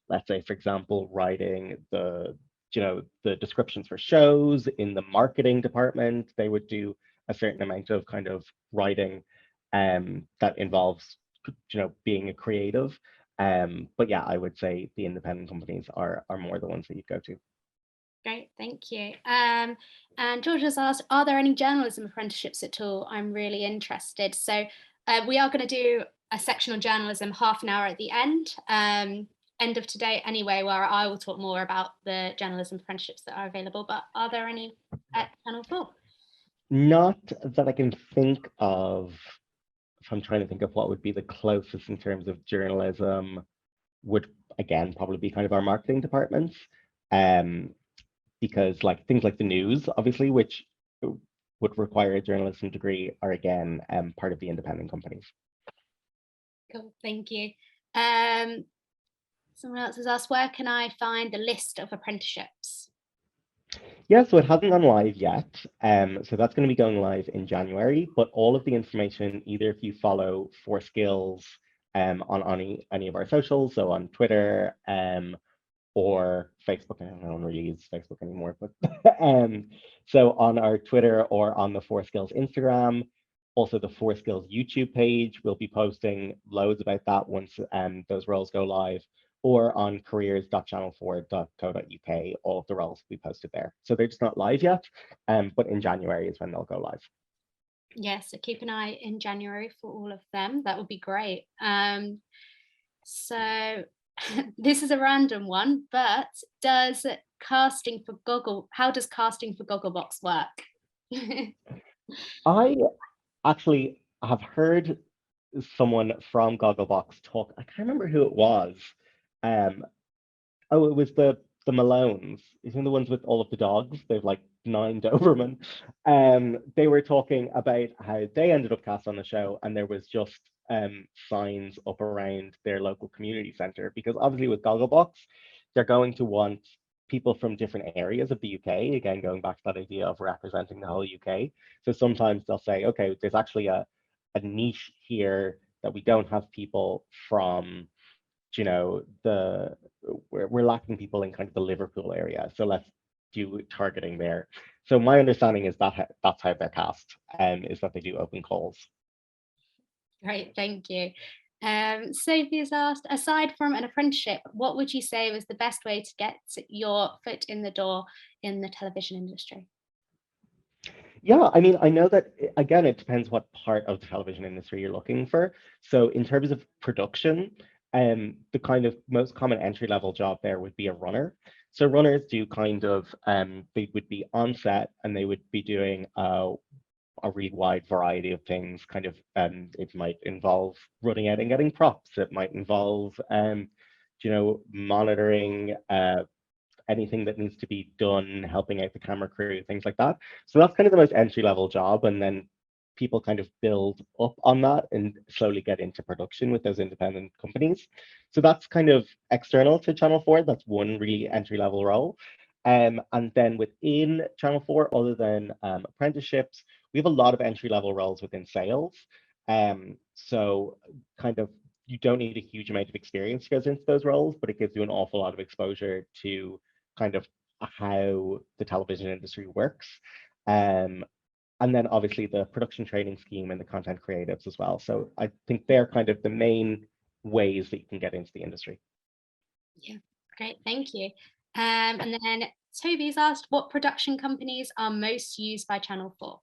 let's say, for example, writing the descriptions for shows in the marketing department. They would do a certain amount of kind of writing that involves being a creative. But yeah, I would say the independent companies are more the ones that you go to. Great, thank you. And George has asked, are there any journalism apprenticeships at all? I'm really interested. So we are going to do a section on journalism, half an hour at the end of today anyway, where I will talk more about the journalism apprenticeships that are available. But are there any at Channel 4? Not that I can think of. If I'm trying to think of what would be the closest in terms of journalism, would again probably be kind of our marketing departments. Because like things like the news, obviously, which would require a journalism degree are again part of the independent companies. Cool, thank you. Someone else has asked, where can I find the list of apprenticeships? Yeah, so it hasn't gone live yet. So that's going to be going live in January, but all of the information, either if you follow For Skills on any of our socials, so on Twitter or Facebook, I don't know, I don't really use Facebook anymore, but so on our Twitter or on the For Skills Instagram, also the For Skills YouTube page, we'll be posting loads about that once those roles go live, or on careers.channel4.co.uk, all of the roles will be posted there. So they're just not live yet, but in January is when they'll go live. Yes, so keep an eye in January for all of them. That would be great. So this is a random one, but how does casting for Gogglebox work? I actually have heard someone from Gogglebox talk. I can't remember who it was. Oh, it was the Malones. You know, the ones with all of the dogs. They've like 9 Doberman. They were talking about how they ended up cast on the show, and there was just signs up around their local community center, because obviously with Gogglebox, they're going to want people from different areas of the UK. Again, going back to that idea of representing the whole UK. So sometimes they'll say, okay, there's actually a niche here that we don't have people from, you know, we're lacking people in kind of the Liverpool area, so let's do targeting there. So my understanding is that that's how they're cast, is that they do open calls. Great, thank you. Sophie's asked, aside from an apprenticeship, what would you say was the best way to get your foot in the door in the television industry? Yeah, I mean, I know that, again, it depends what part of the television industry you're looking for. So in terms of production, the kind of most common entry level job there would be a runner. So runners do kind of, they would be on set and they would be doing a really wide variety of things. Kind of, it might involve running out and getting props. It might involve, you know, monitoring anything that needs to be done, helping out the camera crew, things like that. So that's kind of the most entry level job. And then people kind of build up on that and slowly get into production with those independent companies. So that's kind of external to Channel 4. That's one really entry level role. And then within Channel 4, other than apprenticeships, we have a lot of entry level roles within sales. So kind of, you don't need a huge amount of experience to go into those roles, but it gives you an awful lot of exposure to kind of how the television industry works. And then obviously the production training scheme and the content creatives as well. So I think they're kind of the main ways that you can get into the industry. Yeah, great, thank you. And then Toby's asked, what production companies are most used by Channel 4?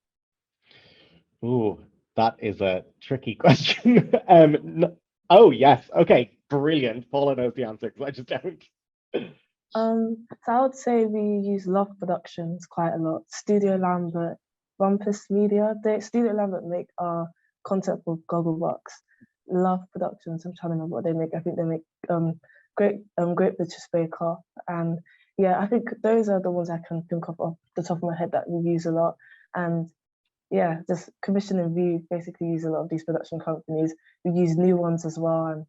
Ooh, that is a tricky question. Oh, yes. Okay, brilliant. Paula knows the answer because I just don't. So I would say we use Love Productions quite a lot. Studio Lambert, Rumpus Media. Studio Lambert make content for Gogglebox. Love Productions, I'm trying to remember what they make. I think they make Great British Bake Off. And yeah, I think those are the ones I can think of off the top of my head that we use a lot. And yeah, just Commission and View basically use a lot of these production companies. We use new ones as well, and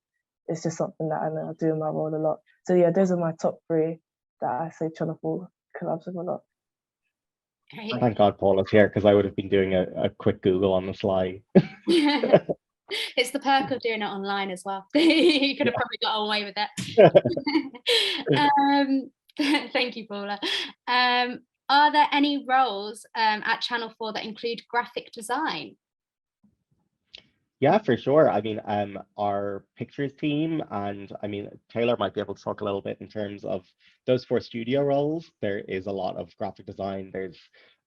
it's just something that I know I do in my role a lot. So yeah, those are my top 3 that I say Channel 4 collabs with a lot. Great. Thank God Paula's here, because I would have been doing a quick Google on the sly. It's the perk of doing it online as well. You could have probably got away with it. Thank you, Paula. Are there any roles at Channel 4 that include graphic design? Yeah, for sure. I mean, our pictures team, and I mean, Taylor might be able to talk a little bit in terms of those 4 studio roles. There is a lot of graphic design. There's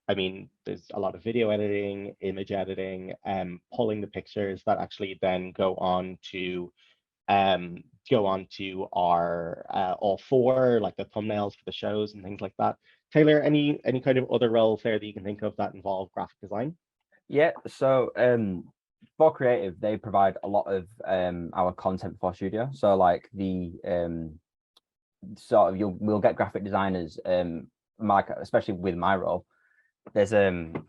a lot of video editing, image editing, pulling the pictures that actually then go on to our all 4, like the thumbnails for the shows and things like that. Taylor, any kind of other roles there that you can think of that involve graphic design? Yeah, so for creative, they provide a lot of our content for studio. So like the sort of we'll get graphic designers, especially with my role, there's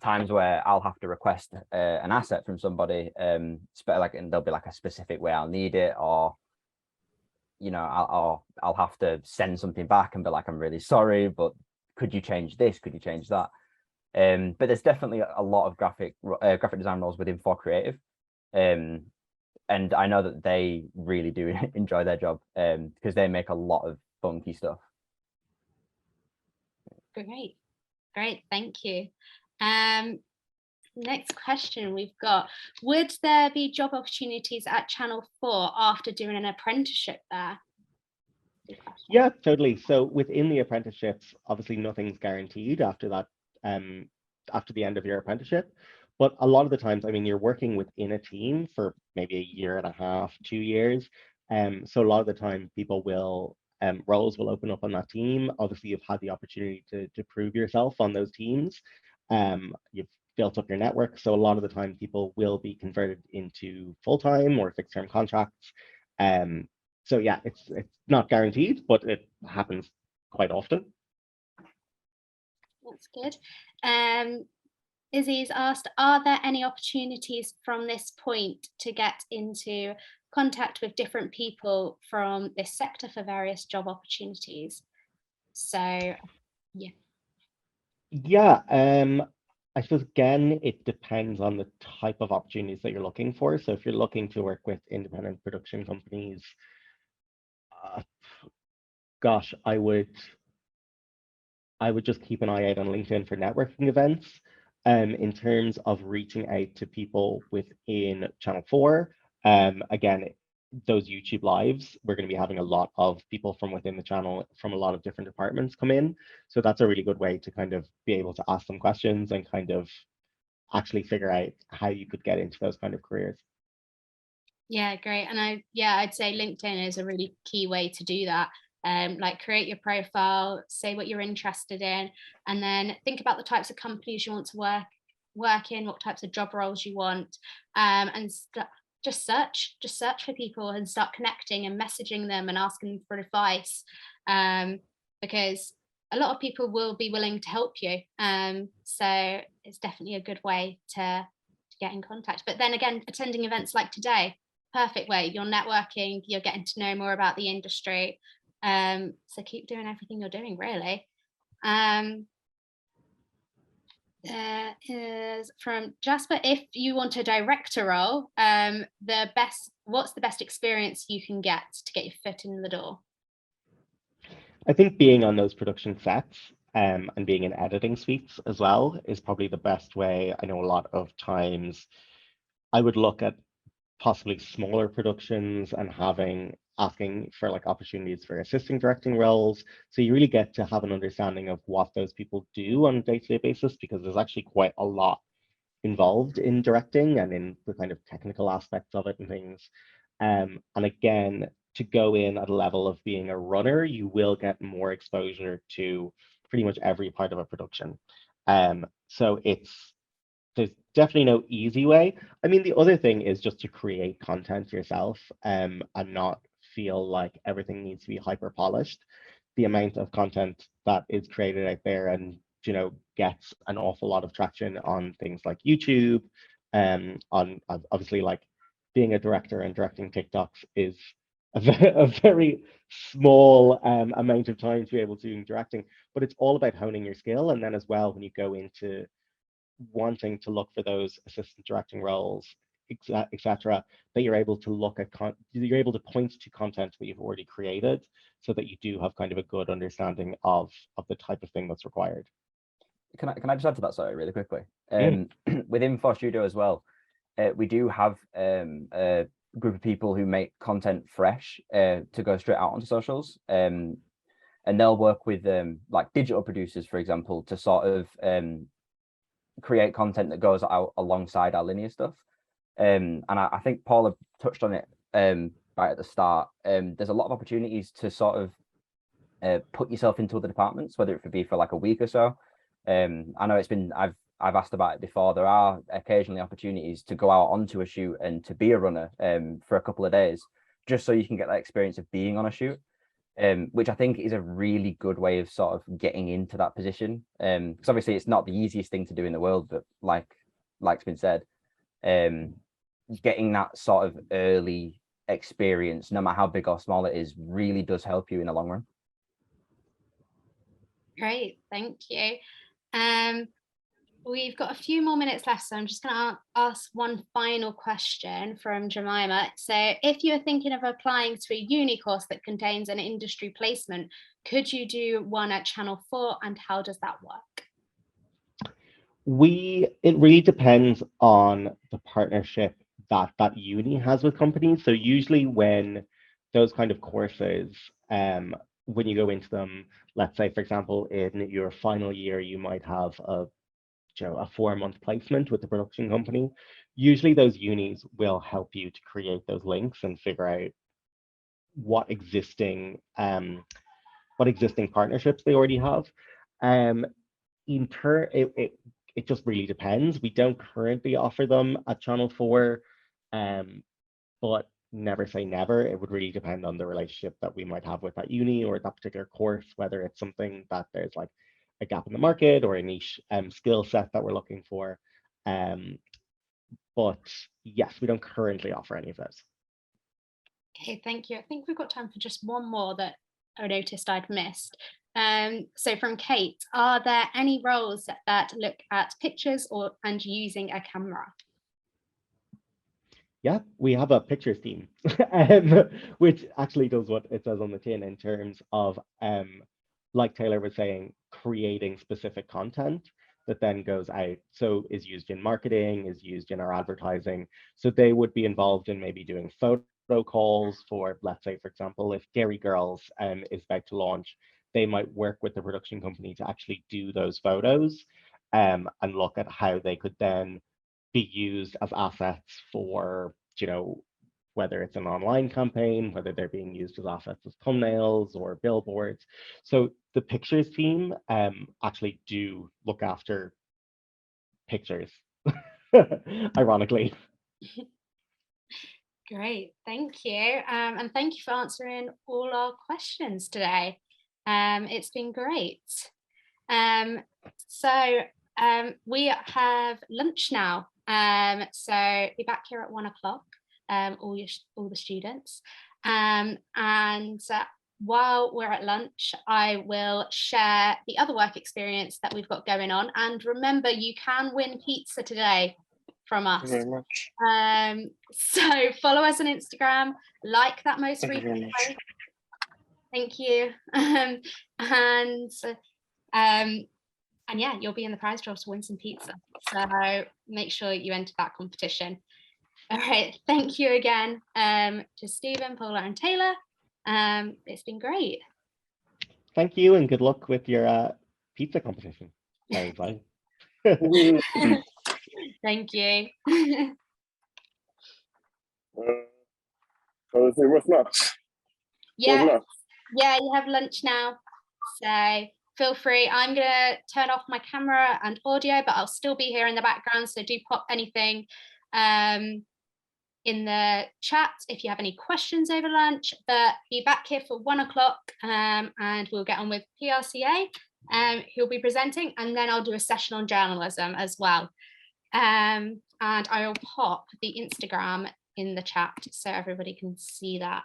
times where I'll have to request an asset from somebody, like, and there'll be like a specific way I'll need it, or you know, I'll have to send something back and be like, I'm really sorry, but could you change this? Could you change that? But there's definitely a lot of graphic design roles within For Creative, and I know that they really do enjoy their job, because they make a lot of funky stuff. Great, thank you. Next question we've got: would there be job opportunities at Channel 4 after doing an apprenticeship there? Yeah, totally. So within the apprenticeships, obviously nothing's guaranteed after that, after the end of your apprenticeship. But a lot of the times, I mean, you're working within a team for maybe a year and a half, 2 years. So a lot of the time people will, roles will open up on that team. Obviously, you've had the opportunity to prove yourself on those teams. You've built up your network. So a lot of the time people will be converted into full-time or fixed-term contracts. So yeah, it's not guaranteed, but it happens quite often. That's good. Izzy's asked, are there any opportunities from this point to get into contact with different people from this sector for various job opportunities? So yeah. Yeah, I suppose again, it depends on the type of opportunities that you're looking for. So if you're looking to work with independent production companies, gosh, I would just keep an eye out on LinkedIn for networking events. In terms of reaching out to people within Channel 4, again, those YouTube lives, we're going to be having a lot of people from within the channel from a lot of different departments come in. So that's a really good way to kind of be able to ask them questions and kind of actually figure out how you could get into those kind of careers. Yeah, great. And I'd say LinkedIn is a really key way to do that. Like create your profile, say what you're interested in, and then think about the types of companies you want to work in, what types of job roles you want, and just search for people and start connecting and messaging them and asking them for advice, because a lot of people will be willing to help you. So it's definitely a good way to get in contact. But then again, attending events like today, perfect way. You're networking, you're getting to know more about the industry. So keep doing everything you're doing, really. There is from Jasper: if you want a director role, what's the best experience you can get to get your foot in the door? I think being on those production sets, and being in editing suites as well is probably the best way. I know a lot of times I would look at possibly smaller productions and asking for like opportunities for assistant directing roles. So you really get to have an understanding of what those people do on a day-to-day basis, because there's actually quite a lot involved in directing and in the kind of technical aspects of it and things. And again, to go in at a level of being a runner, you will get more exposure to pretty much every part of a production. So there's definitely no easy way. I mean, the other thing is just to create content yourself, and not feel like everything needs to be hyper polished. The amount of content that is created out there and gets an awful lot of traction on things like YouTube, on obviously like being a director and directing TikToks is a very small amount of time to be able to do directing, but it's all about honing your skill. And then as well, when you go into wanting to look for those assistant directing roles, etc., that you're able to look at you're able to point to content that you've already created, so that you do have kind of a good understanding of the type of thing that's required. Can I just add to that, sorry, really quickly? Within For Studio as well, we do have a group of people who make content fresh to go straight out onto socials, and they'll work with like digital producers, for example, to sort of create content that goes out alongside our linear stuff. And I think Paula touched on it right at the start. There's a lot of opportunities to sort of put yourself into other departments, whether it could be for like a week or so. I know I've asked about it before. There are occasionally opportunities to go out onto a shoot and to be a runner for a couple of days, just so you can get that experience of being on a shoot. which I think is a really good way of sort of getting into that position. Because obviously it's not the easiest thing to do in the world, but like's been said, getting that sort of early experience, no matter how big or small it is, really does help you in the long run. Great, thank you. We've got a few more minutes left, so I'm just going to ask one final question from Jemima. So if you're thinking of applying to a uni course that contains an industry placement, could you do one at Channel 4, and how does that work? It really depends on the partnership that uni has with companies. So usually when those kind of courses, when you go into them, let's say, for example, in your final year, you might have a 4-month placement with the production company. Usually those unis will help you to create those links and figure out what existing partnerships they already have. It just really depends. We don't currently offer them at Channel 4, but never say never. It would really depend on the relationship that we might have with that uni or that particular course, whether it's something that there's like a gap in the market or a niche skill set that we're looking for. But yes, we don't currently offer any of those. Okay, thank you. I think we've got time for just one more that I noticed I'd missed. So from Kate, are there any roles that look at pictures and using a camera? Yeah, we have a pictures team, which actually does what it says on the tin in terms of, like Taylor was saying, creating specific content that then goes out. So is used in marketing, is used in our advertising. So they would be involved in maybe doing photo calls for, let's say, for example, if Dairy Girls is about to launch, they might work with the production company to actually do those photos and look at how they could then be used as assets for, whether it's an online campaign, whether they're being used as assets as thumbnails or billboards. So the pictures team actually do look after pictures, ironically. Great, thank you. And thank you for answering all our questions today. It's been great. So we have lunch now. So be back here at 1 o'clock, all the students. And while we're at lunch, I will share the other work experience that we've got going on. And remember, you can win pizza today from us. Thank you very much. So follow us on Instagram, like that most recent post. Thank you. And yeah, you'll be in the prize draw to win some pizza. So make sure you enter that competition. All right, thank you again to Stephen, Paula, and Taylor. It's been great. Thank you, and good luck with your pizza competition. Very exciting. Thank you. So what's next? Yeah, What's next? yeah, you have lunch now. So feel free. I'm gonna turn off my camera and audio, but I'll still be here in the background. So do pop anything in the chat if you have any questions over lunch. But be back here for 1 o'clock, and we'll get on with PRCA, who'll be presenting, and then I'll do a session on journalism as well. And I will pop the Instagram in the chat so everybody can see that.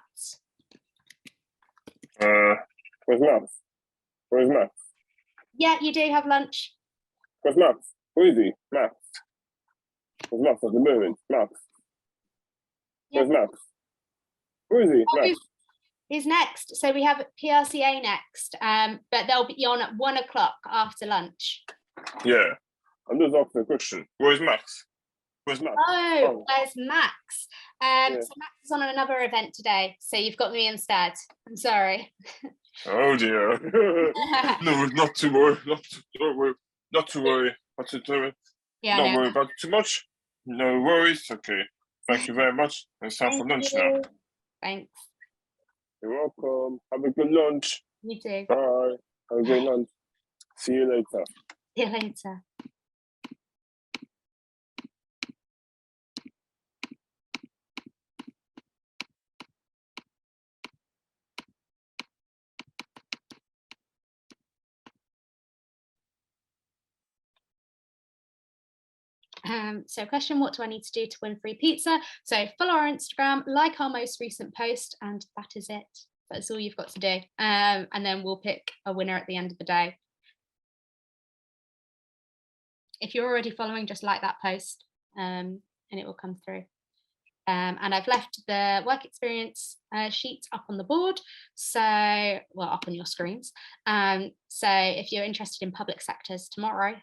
Where's Max? Where's Max? Yeah, you do have lunch. Where's Max? Where is he? Max. Where's Max at the moment? Max. Where's Max? Where is he? Max. He's next. So we have PRCA next, but they'll be on at 1 o'clock after lunch. Yeah. I'm just asking a question. Where's Max? Where's Max? Oh, where's Max? Yeah. So Max is on another event today, so you've got me instead. I'm sorry. Oh dear. No, not to worry. Not to worry. Not to do it. Yeah, Don't no. worry about it too much. No worries. Okay. Thank you very much. It's time for lunch now. Thanks. You're welcome. Have a good lunch. You too. Bye. Have a great lunch. See you later. See you later. So question, what do I need to do to win free pizza? So follow our Instagram, like our most recent post, and that is it. That's all you've got to do. And then we'll pick a winner at the end of the day. If you're already following, just like that post and it will come through. And I've left the work experience sheet up on the board, so, well, up on your screens. So if you're interested in public sectors tomorrow,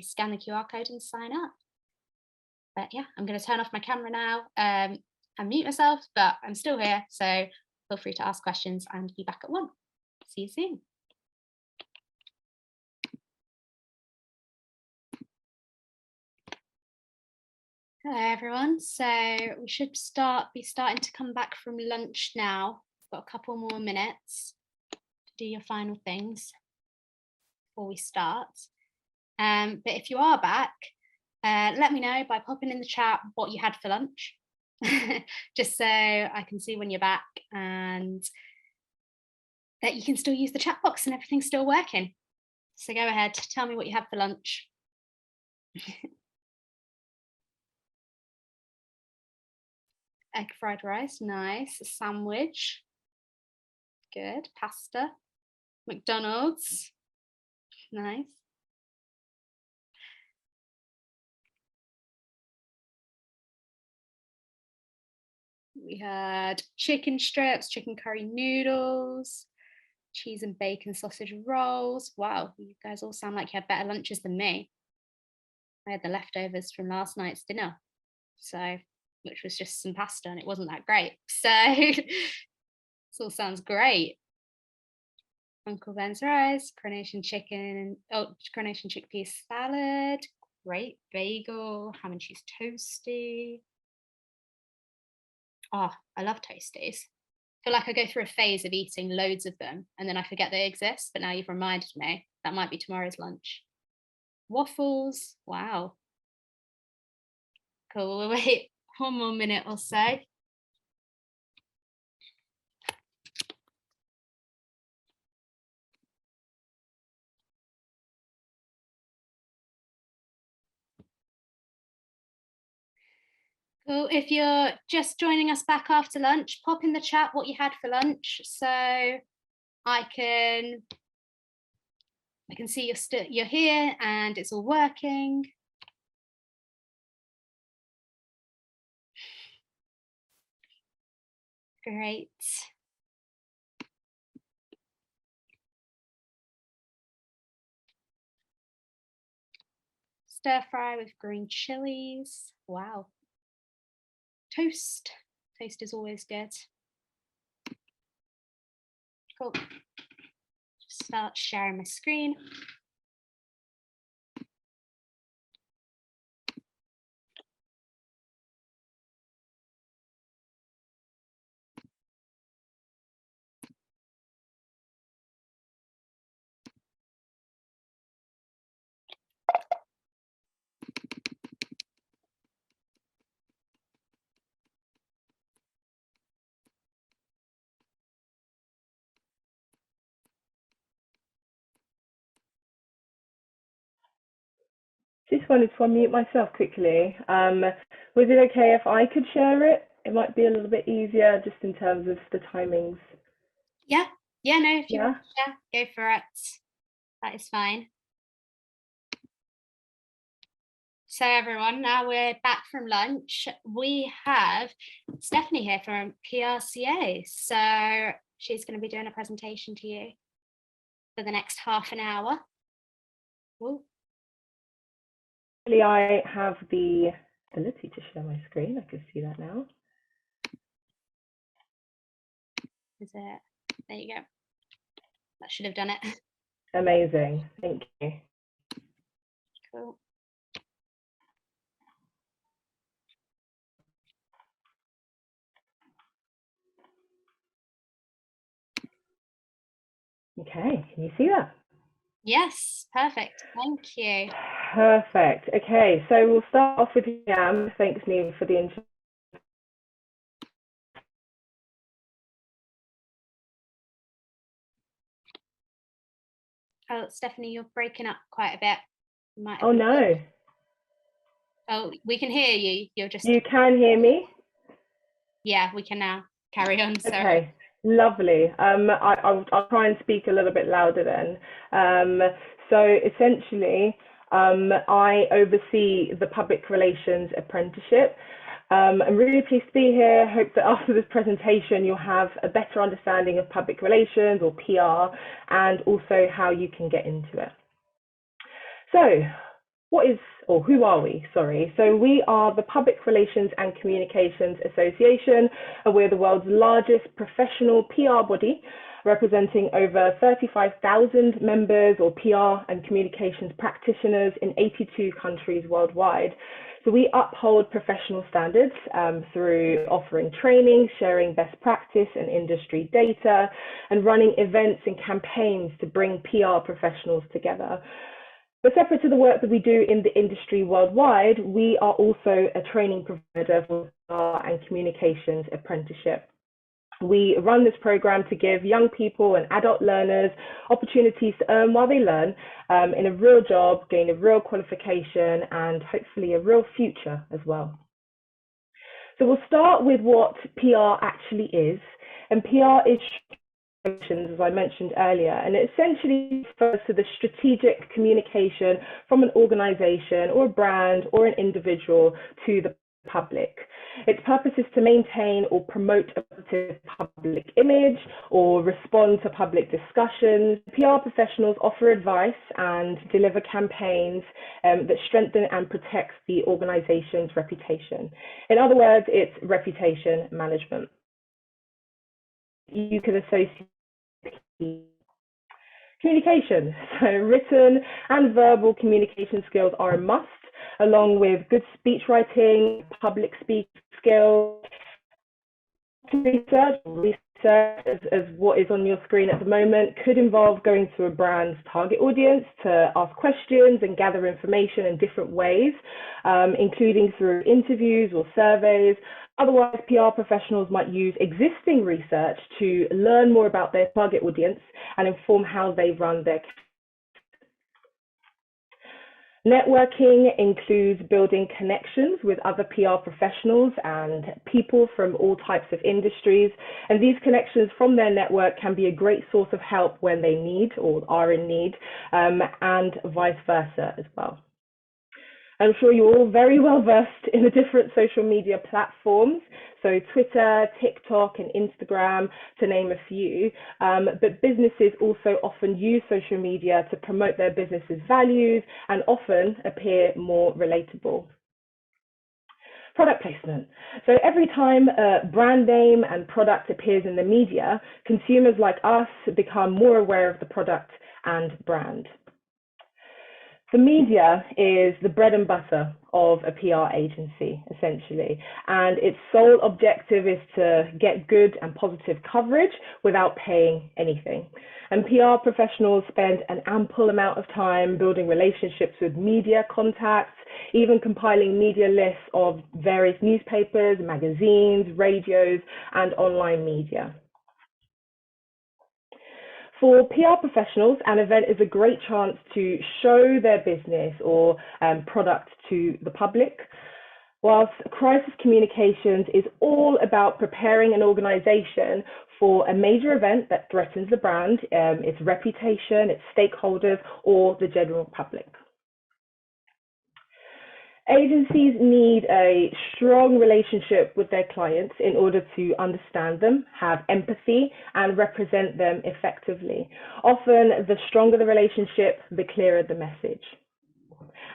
scan the QR code and sign up. But yeah, I'm going to turn off my camera now and mute myself, but I'm still here, so feel free to ask questions and be back at 1. See you soon. Hello everyone. So we should be starting to come back from lunch now. Got a couple more minutes to do your final things before we start. But if you are back, let me know by popping in the chat what you had for lunch, just so I can see when you're back and that you can still use the chat box and everything's still working. So go ahead, tell me what you had for lunch. Egg fried rice, nice. A sandwich, good. Pasta, McDonald's, nice. We had chicken strips, chicken curry noodles, cheese and bacon sausage rolls. Wow, you guys all sound like you had better lunches than me. I had the leftovers from last night's dinner, so, which was just some pasta and it wasn't that great. So this all sounds great. Uncle Ben's rice, coronation chicken, coronation chickpea salad, great bagel, ham and cheese toasty. Oh, I love toasties. I feel like I go through a phase of eating loads of them and then I forget they exist, but now you've reminded me that might be tomorrow's lunch. Waffles, wow. Cool, we'll wait 1 more minute or so. Cool. If you're just joining us back after lunch, pop in the chat what you had for lunch, so I can see you're here and it's all working. Great. Stir fry with green chilies. Wow. Toast. Toast is always good. Cool. Just start sharing my screen. Just wanted to unmute myself quickly. Was it okay if I could share it? It might be a little bit easier just in terms of the timings. Yeah, no, if you want to share, go for it. That is fine. So everyone, now we're back from lunch. We have Stephanie here from PRCA. So she's going to be doing a presentation to you for the next half an hour. Ooh. I have the ability to share my screen. I can see that now. Is it? There you go. That should have done it. Amazing. Thank you. Cool. Okay, can you see that? Yes, perfect. Thank you. Perfect. Okay, so we'll start off with Yam. Thanks, Neil, for the intro. Oh, Stephanie, you're breaking up quite a bit. Oh no. Oh, we can hear you. You're just. You can hear me? Yeah, we can now. Carry on. Sorry. Okay, lovely. I'll try and speak a little bit louder then. So essentially, I oversee the public relations apprenticeship. I'm really pleased to be here. Hope that after this presentation, you'll have a better understanding of public relations or PR and also how you can get into it. So, who are we? Sorry. So we are the Public Relations and Communications Association, and we're the world's largest professional PR body, representing over 35,000 members or PR and communications practitioners in 82 countries worldwide. So we uphold professional standards through offering training, sharing best practice and industry data, and running events and campaigns to bring PR professionals together. But separate to the work that we do in the industry worldwide, we are also a training provider for PR and communications apprenticeship. We run this program to give young people and adult learners opportunities to earn while they learn in a real job, gain a real qualification, and hopefully a real future as well. So we'll start with what PR actually is. And PR is, as I mentioned earlier, and it essentially refers to the strategic communication from an organization or a brand or an individual to the public. Its purpose is to maintain or promote a positive public image or respond to public discussions. PR professionals offer advice and deliver campaigns that strengthen and protect the organization's reputation. In other words, it's reputation management. You can associate communication. So written and verbal communication skills are a must, along with good speech writing, public speaking skills. Research as what is on your screen at the moment could involve going to a brand's target audience to ask questions and gather information in different ways, including through interviews or surveys. Otherwise, PR professionals might use existing research to learn more about their target audience and inform how they run their campaigns. Networking includes building connections with other PR professionals and people from all types of industries. And these connections from their network can be a great source of help when they need or are in need, and vice versa as well. I'm sure you're all very well versed in the different social media platforms, so Twitter, TikTok, and Instagram, to name a few. But businesses also often use social media to promote their business's values and often appear more relatable. Product placement. So every time a brand name and product appears in the media, consumers like us become more aware of the product and brand. The media is the bread and butter of a PR agency, essentially, and its sole objective is to get good and positive coverage without paying anything. And PR professionals spend an ample amount of time building relationships with media contacts, even compiling media lists of various newspapers, magazines, radios, and online media. For PR professionals, an event is a great chance to show their business or product to the public, whilst crisis communications is all about preparing an organization for a major event that threatens the brand, its reputation, its stakeholders, or the general public. Agencies need a strong relationship with their clients in order to understand them, have empathy, and represent them effectively. Often, the stronger the relationship, the clearer the message.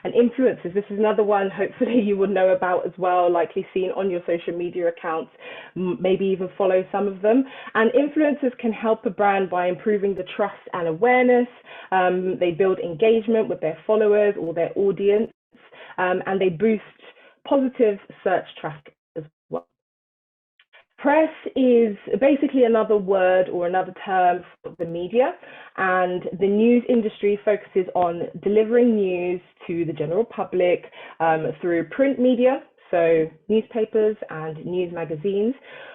And influencers, this is another one hopefully you will know about as well, likely seen on your social media accounts, maybe even follow some of them. And influencers can help a brand by improving the trust and awareness. They build engagement with their followers or their audience. And they boost positive search traffic as well. Press is basically another word or another term for the media, and the news industry focuses on delivering news to the general public through print media, so newspapers and news magazines,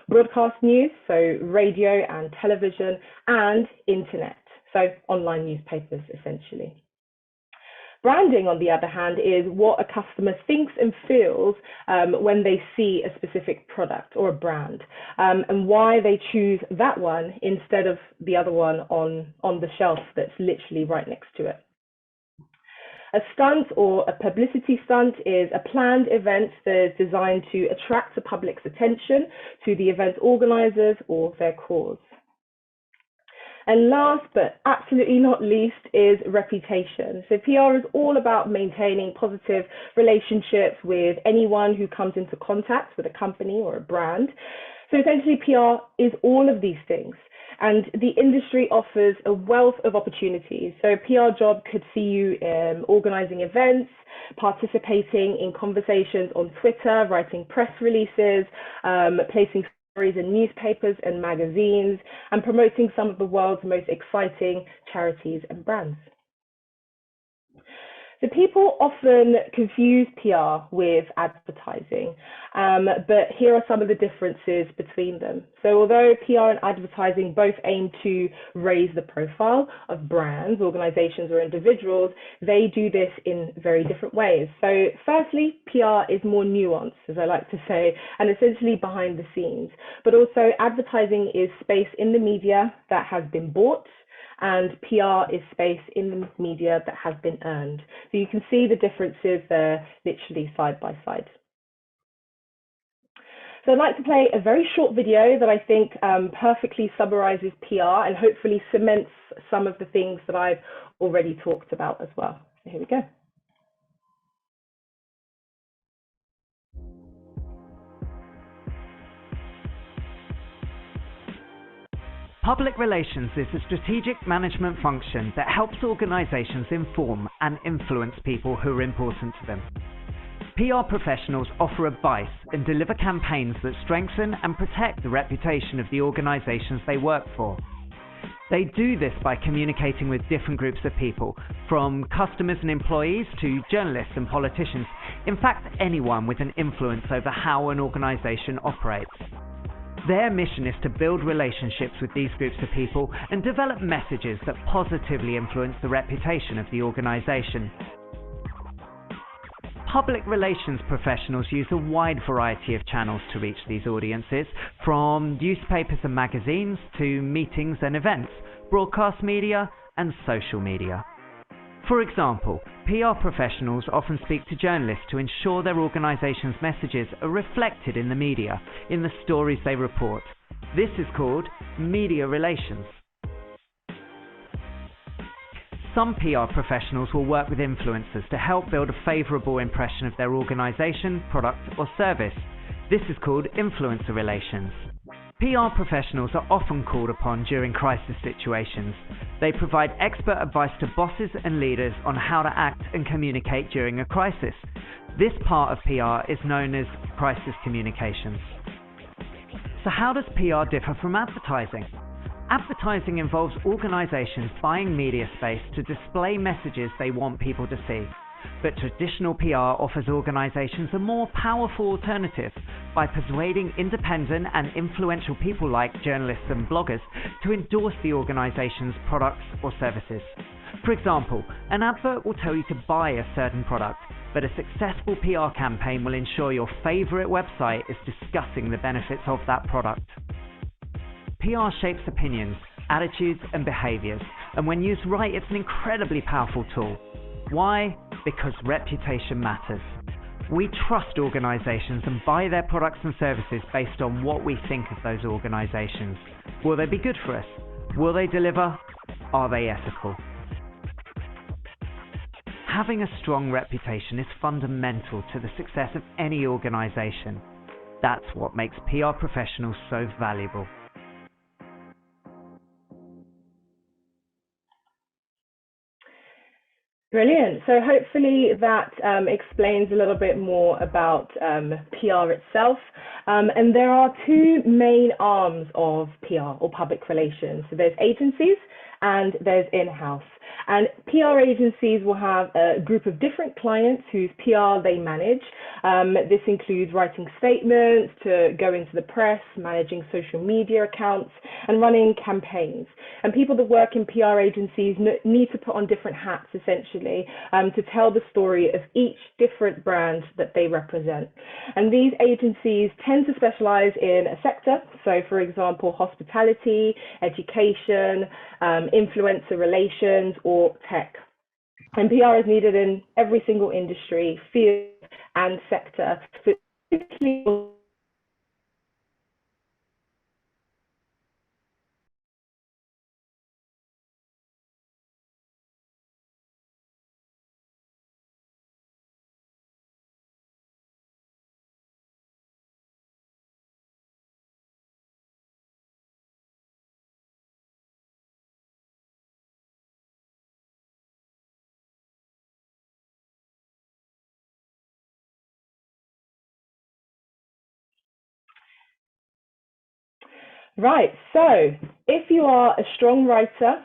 broadcast news, so radio and television, and internet, so online newspapers essentially. Branding, on the other hand, is what a customer thinks and feels when they see a specific product or a brand, and why they choose that one instead of the other one on the shelf that's literally right next to it. A stunt or a publicity stunt is a planned event that is designed to attract the public's attention to the event organizers or their cause. And last but absolutely not least is reputation. So PR is all about maintaining positive relationships with anyone who comes into contact with a company or a brand. So essentially PR is all of these things. And the industry offers a wealth of opportunities. So a PR job could see you organizing events, participating in conversations on Twitter, writing press releases, placing stories in newspapers and magazines, and promoting some of the world's most exciting charities and brands. So people often confuse PR with advertising, but here are some of the differences between them. So although PR and advertising both aim to raise the profile of brands, organizations, or individuals, they do this in very different ways. So firstly, PR is more nuanced, as I like to say, and essentially behind the scenes. But also advertising is space in the media that has been bought, and PR is space in the media that has been earned. So you can see the differences there literally side by side. So I'd like to play a very short video that I think perfectly summarizes PR and hopefully cements some of the things that I've already talked about as well. So here we go. Public relations is a strategic management function that helps organizations inform and influence people who are important to them. PR professionals offer advice and deliver campaigns that strengthen and protect the reputation of the organizations they work for. They do this by communicating with different groups of people, from customers and employees to journalists and politicians, in fact anyone with an influence over how an organization operates. Their mission is to build relationships with these groups of people and develop messages that positively influence the reputation of the organization. Public relations professionals use a wide variety of channels to reach these audiences, from newspapers and magazines to meetings and events, broadcast media and social media. For example, PR professionals often speak to journalists to ensure their organization's messages are reflected in the media, in the stories they report. This is called media relations. Some PR professionals will work with influencers to help build a favorable impression of their organization, product, or service. This is called influencer relations. PR professionals are often called upon during crisis situations. They provide expert advice to bosses and leaders on how to act and communicate during a crisis. This part of PR is known as crisis communications. So how does PR differ from advertising? Advertising involves organizations buying media space to display messages they want people to see. But traditional PR offers organizations a more powerful alternative by persuading independent and influential people like journalists and bloggers to endorse the organization's products or services. For example, an advert will tell you to buy a certain product, but a successful PR campaign will ensure your favorite website is discussing the benefits of that product. PR shapes opinions, attitudes, and behaviors, and when used right, it's an incredibly powerful tool. Why? Because reputation matters. We trust organizations and buy their products and services based on what we think of those organizations. Will they be good for us? Will they deliver? Are they ethical? Having a strong reputation is fundamental to the success of any organization. That's what makes PR professionals so valuable. Brilliant. So hopefully that explains a little bit more about PR itself. And there are two main arms of PR or public relations. So there's agencies and there's in-house. And PR agencies will have a group of different clients whose PR they manage. This includes writing statements to go into the press, managing social media accounts, and running campaigns. And people that work in PR agencies need to put on different hats, essentially, to tell the story of each different brand that they represent. And these agencies tend to specialize in a sector. So, for example, hospitality, education, influencer relations, or tech. And PR is needed in every single industry, field, and sector. So right, so if you are a strong writer,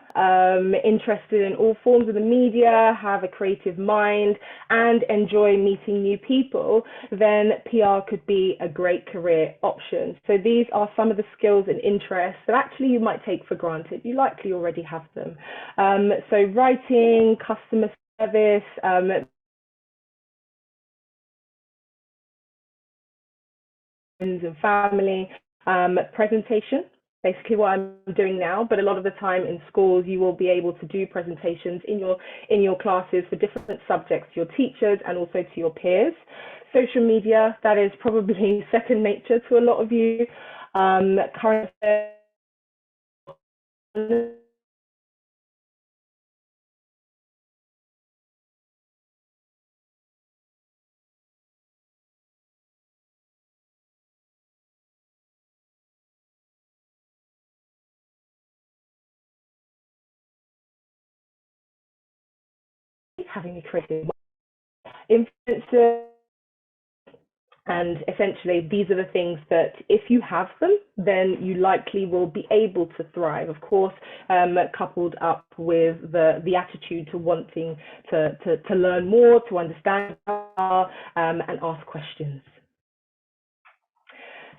interested in all forms of the media, have a creative mind, and enjoy meeting new people, then PR could be a great career option. So these are some of the skills and interests that actually you might take for granted. You likely already have them. So writing, customer service, friends and family, presentation, basically what I'm doing now, but a lot of the time in schools you will be able to do presentations in your classes for different subjects to your teachers and also to your peers. Social media, that is probably second nature to a lot of you. Current having a creative influencer. And essentially, these are the things that if you have them, then you likely will be able to thrive. Of course, coupled up with the attitude to wanting to learn more, to understand and ask questions.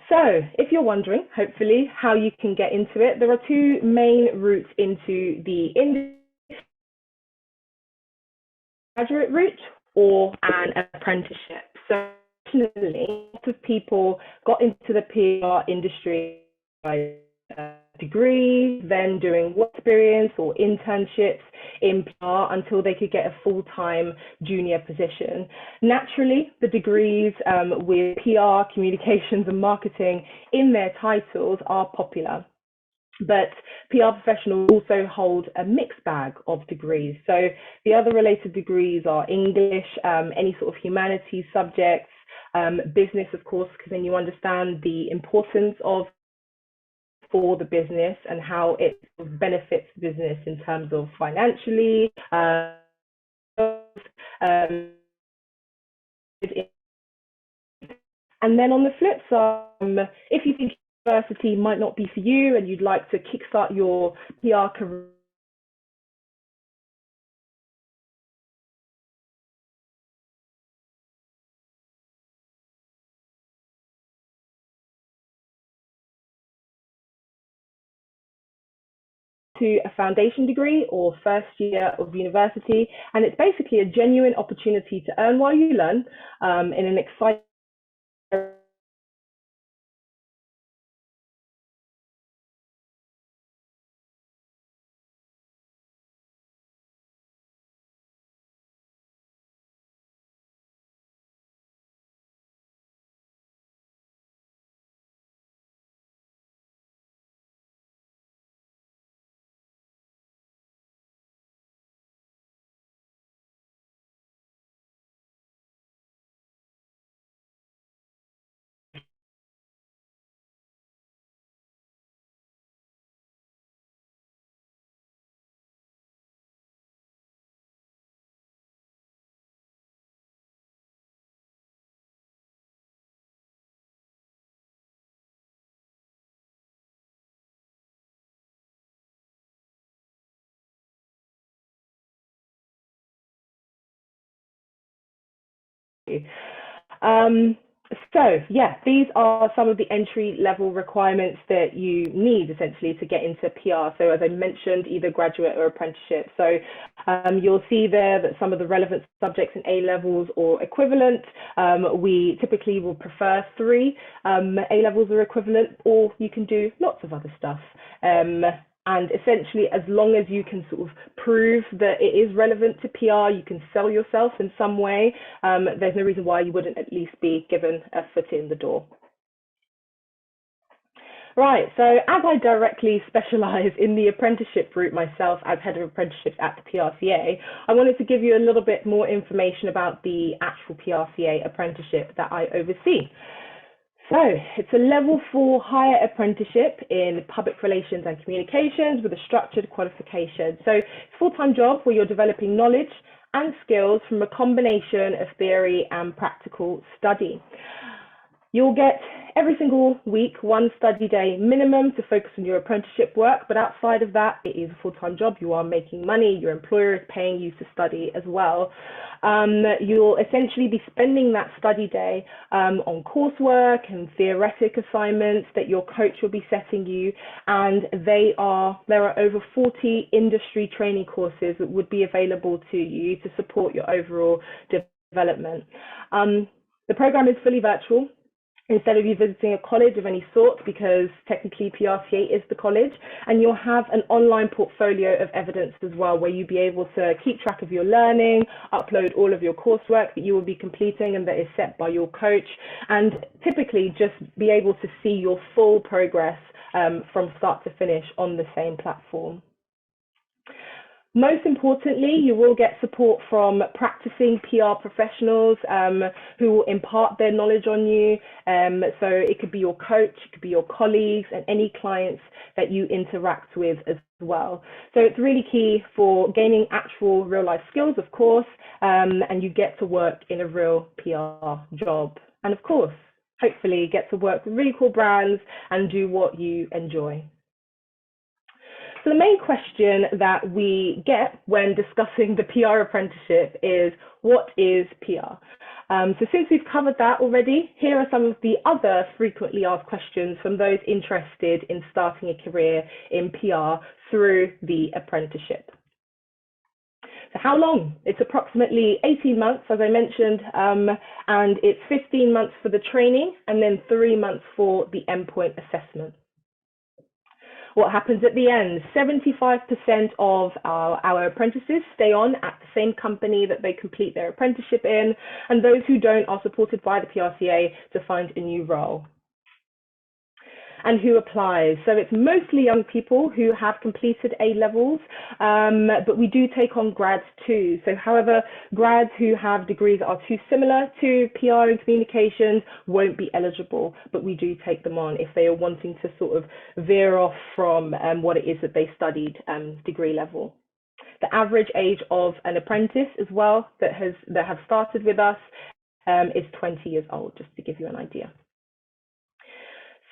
So if you're wondering, hopefully, how you can get into it, there are two main routes into the graduate route or an apprenticeship. So traditionally, lots of people got into the PR industry by degree, then doing work experience or internships in PR until they could get a full-time junior position. Naturally, the degrees with PR, communications and marketing in their titles are popular. But PR professionals also hold a mixed bag of degrees. So the other related degrees are English, any sort of humanities subjects, business, of course, because then you understand the importance of for the business and how it benefits business in terms of financially. And then on the flip side, if you think university might not be for you and you'd like to kickstart your PR career, to a foundation degree or first year of university, and it's basically a genuine opportunity to earn while you learn in an exciting So yeah, these are some of the entry level requirements that you need essentially to get into PR. So as I mentioned, either graduate or apprenticeship. So you'll see there that some of the relevant subjects in A levels or equivalent. We typically will prefer 3 A levels or equivalent, or you can do lots of other stuff. And essentially, as long as you can sort of prove that it is relevant to PR, you can sell yourself in some way, there's no reason why you wouldn't at least be given a foot in the door. Right, so as I directly specialise in the apprenticeship route myself as head of apprenticeships at the PRCA, I wanted to give you a little bit more information about the actual PRCA apprenticeship that I oversee. So it's a level 4 higher apprenticeship in public relations and communications with a structured qualification. So it's a full-time job where you're developing knowledge and skills from a combination of theory and practical study. You'll get every single week 1 study day minimum to focus on your apprenticeship work, but outside of that, it is a full-time job. You are making money, your employer is paying you to study as well. You'll essentially be spending that study day on coursework and theoretic assignments that your coach will be setting you, and there are over 40 industry training courses that would be available to you to support your overall development. The program is fully virtual, instead of you visiting a college of any sort, because technically PRCA is the college, and you'll have an online portfolio of evidence as well, where you'll be able to keep track of your learning, upload all of your coursework that you will be completing and that is set by your coach, and typically just be able to see your full progress from start to finish on the same platform. Most importantly, you will get support from practicing PR professionals who will impart their knowledge on you. So it could be your coach, it could be your colleagues, and any clients that you interact with as well. So it's really key for gaining actual real life skills, of course, and you get to work in a real PR job. And of course, hopefully get to work with really cool brands and do what you enjoy. So the main question that we get when discussing the PR apprenticeship is, what is PR? So since we've covered that already, here are some of the other frequently asked questions from those interested in starting a career in PR through the apprenticeship. So how long? It's approximately 18 months, as I mentioned, and it's 15 months for the training and then 3 months for the endpoint assessment. What happens at the end? 75% of our apprentices stay on at the same company that they complete their apprenticeship in, and those who don't are supported by the PRCA to find a new role. And who applies? So it's mostly young people who have completed A levels, but we do take on grads too. So however, grads who have degrees that are too similar to PR and communications won't be eligible, but we do take them on if they are wanting to sort of veer off from what it is that they studied degree level. The average age of an apprentice as well that have started with us is 20 years old, just to give you an idea.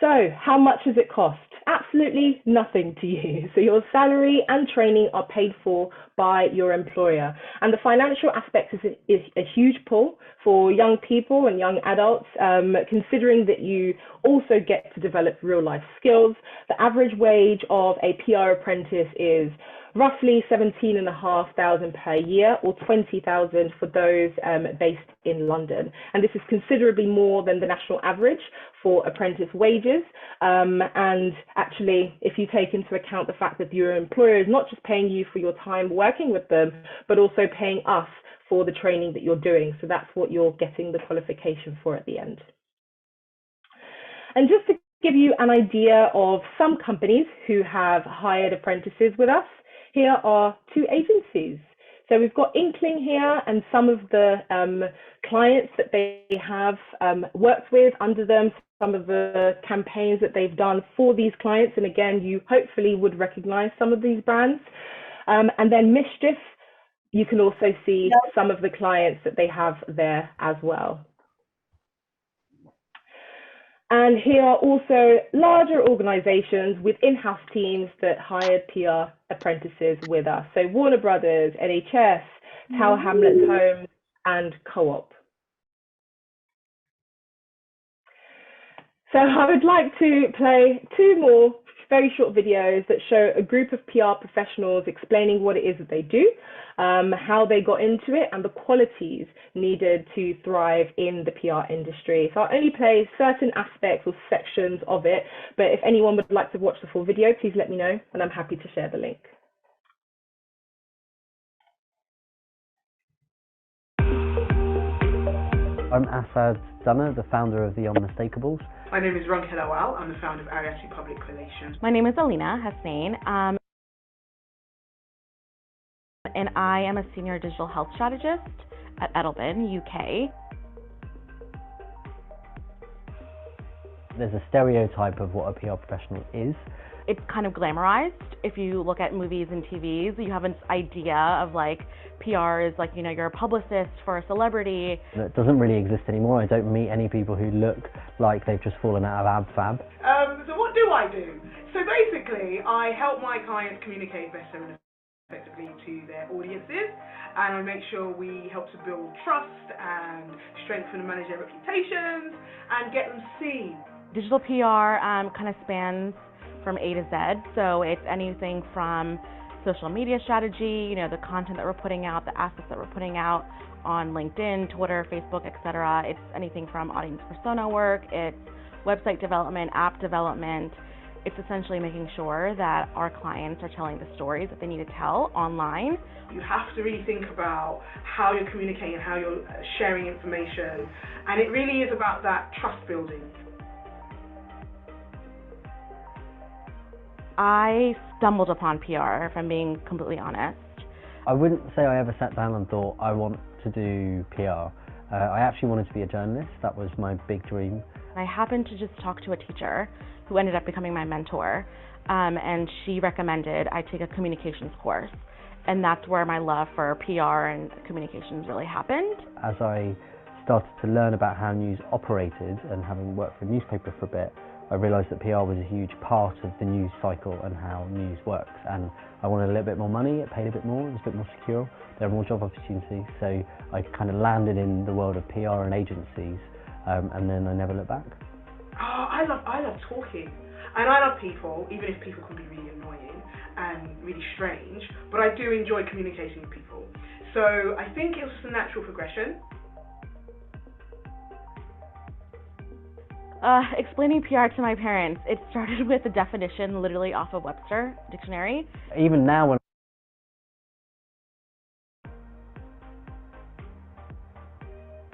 So how much does it cost? Absolutely nothing to you. So your salary and training are paid for by your employer. And the financial aspect is a huge pull for young people and young adults, considering that you also get to develop real life skills. The average wage of a PR apprentice is roughly 17,500 per year, or 20,000 for those based in London. And this is considerably more than the national average for apprentice wages. And actually, if you take into account the fact that your employer is not just paying you for your time working with them, but also paying us for the training that you're doing. So that's what you're getting the qualification for at the end. And just to give you an idea of some companies who have hired apprentices with us, here are 2 agencies. So we've got Inkling here, and some of the clients that they have worked with under them, some of the campaigns that they've done for these clients. And again, you hopefully would recognize some of these brands. And then Mischief, you can also see some of the clients that they have there as well. And here are also larger organizations with in-house teams that hired PR apprentices with us. So Warner Brothers, NHS, Tower Hamlets Homes, and Co-op. So I would like to play two more very short videos that show a group of PR professionals explaining what it is that they do, how they got into it, and the qualities needed to thrive in the PR industry. So I'll only play certain aspects or sections of it, but if anyone would like to watch the full video, please let me know, and I'm happy to share the link. I'm Asad Dunner, the founder of The Unmistakable. My name is Ron Kelawal. I'm the founder of Ariati Public Relations. My name is Alina Hasnain, and I am a senior digital health strategist at Edelman, UK. There's a stereotype of what a PR professional is. It's kind of glamorized. If you look at movies and TVs, you have an idea of like PR is like, you know, you're a publicist for a celebrity. It doesn't really exist anymore. I don't meet any people who look like they've just fallen out of AbFab. So what do I do? So basically, I help my clients communicate better and effectively to their audiences, and I make sure we help to build trust and strengthen and manage their reputations and get them seen. Digital PR kind of spans from A to Z, so it's anything from social media strategy, you know, the content that we're putting out, the assets that we're putting out on LinkedIn, Twitter, Facebook, etc. It's anything from audience persona work, it's website development, app development. It's essentially making sure that our clients are telling the stories that they need to tell online. You have to really think about how you're communicating, how you're sharing information, and it really is about that trust building. I stumbled upon PR, if I'm being completely honest. I wouldn't say I ever sat down and thought, I want to do PR. I actually wanted to be a journalist. That was my big dream. I happened to just talk to a teacher who ended up becoming my mentor, and she recommended I take a communications course. And that's where my love for PR and communications really happened. As I started to learn about how news operated, and having worked for a newspaper for a bit, I realised that PR was a huge part of the news cycle and how news works. And I wanted a little bit more money, it paid a bit more, it was a bit more secure, there were more job opportunities. So I kind of landed in the world of PR and agencies, and then I never looked back. Oh, I love talking, and I love people, even if people can be really annoying and really strange, but I do enjoy communicating with people. So I think it was just a natural progression. Explaining PR to my parents, it started with a definition literally off of Webster Dictionary. Even now, when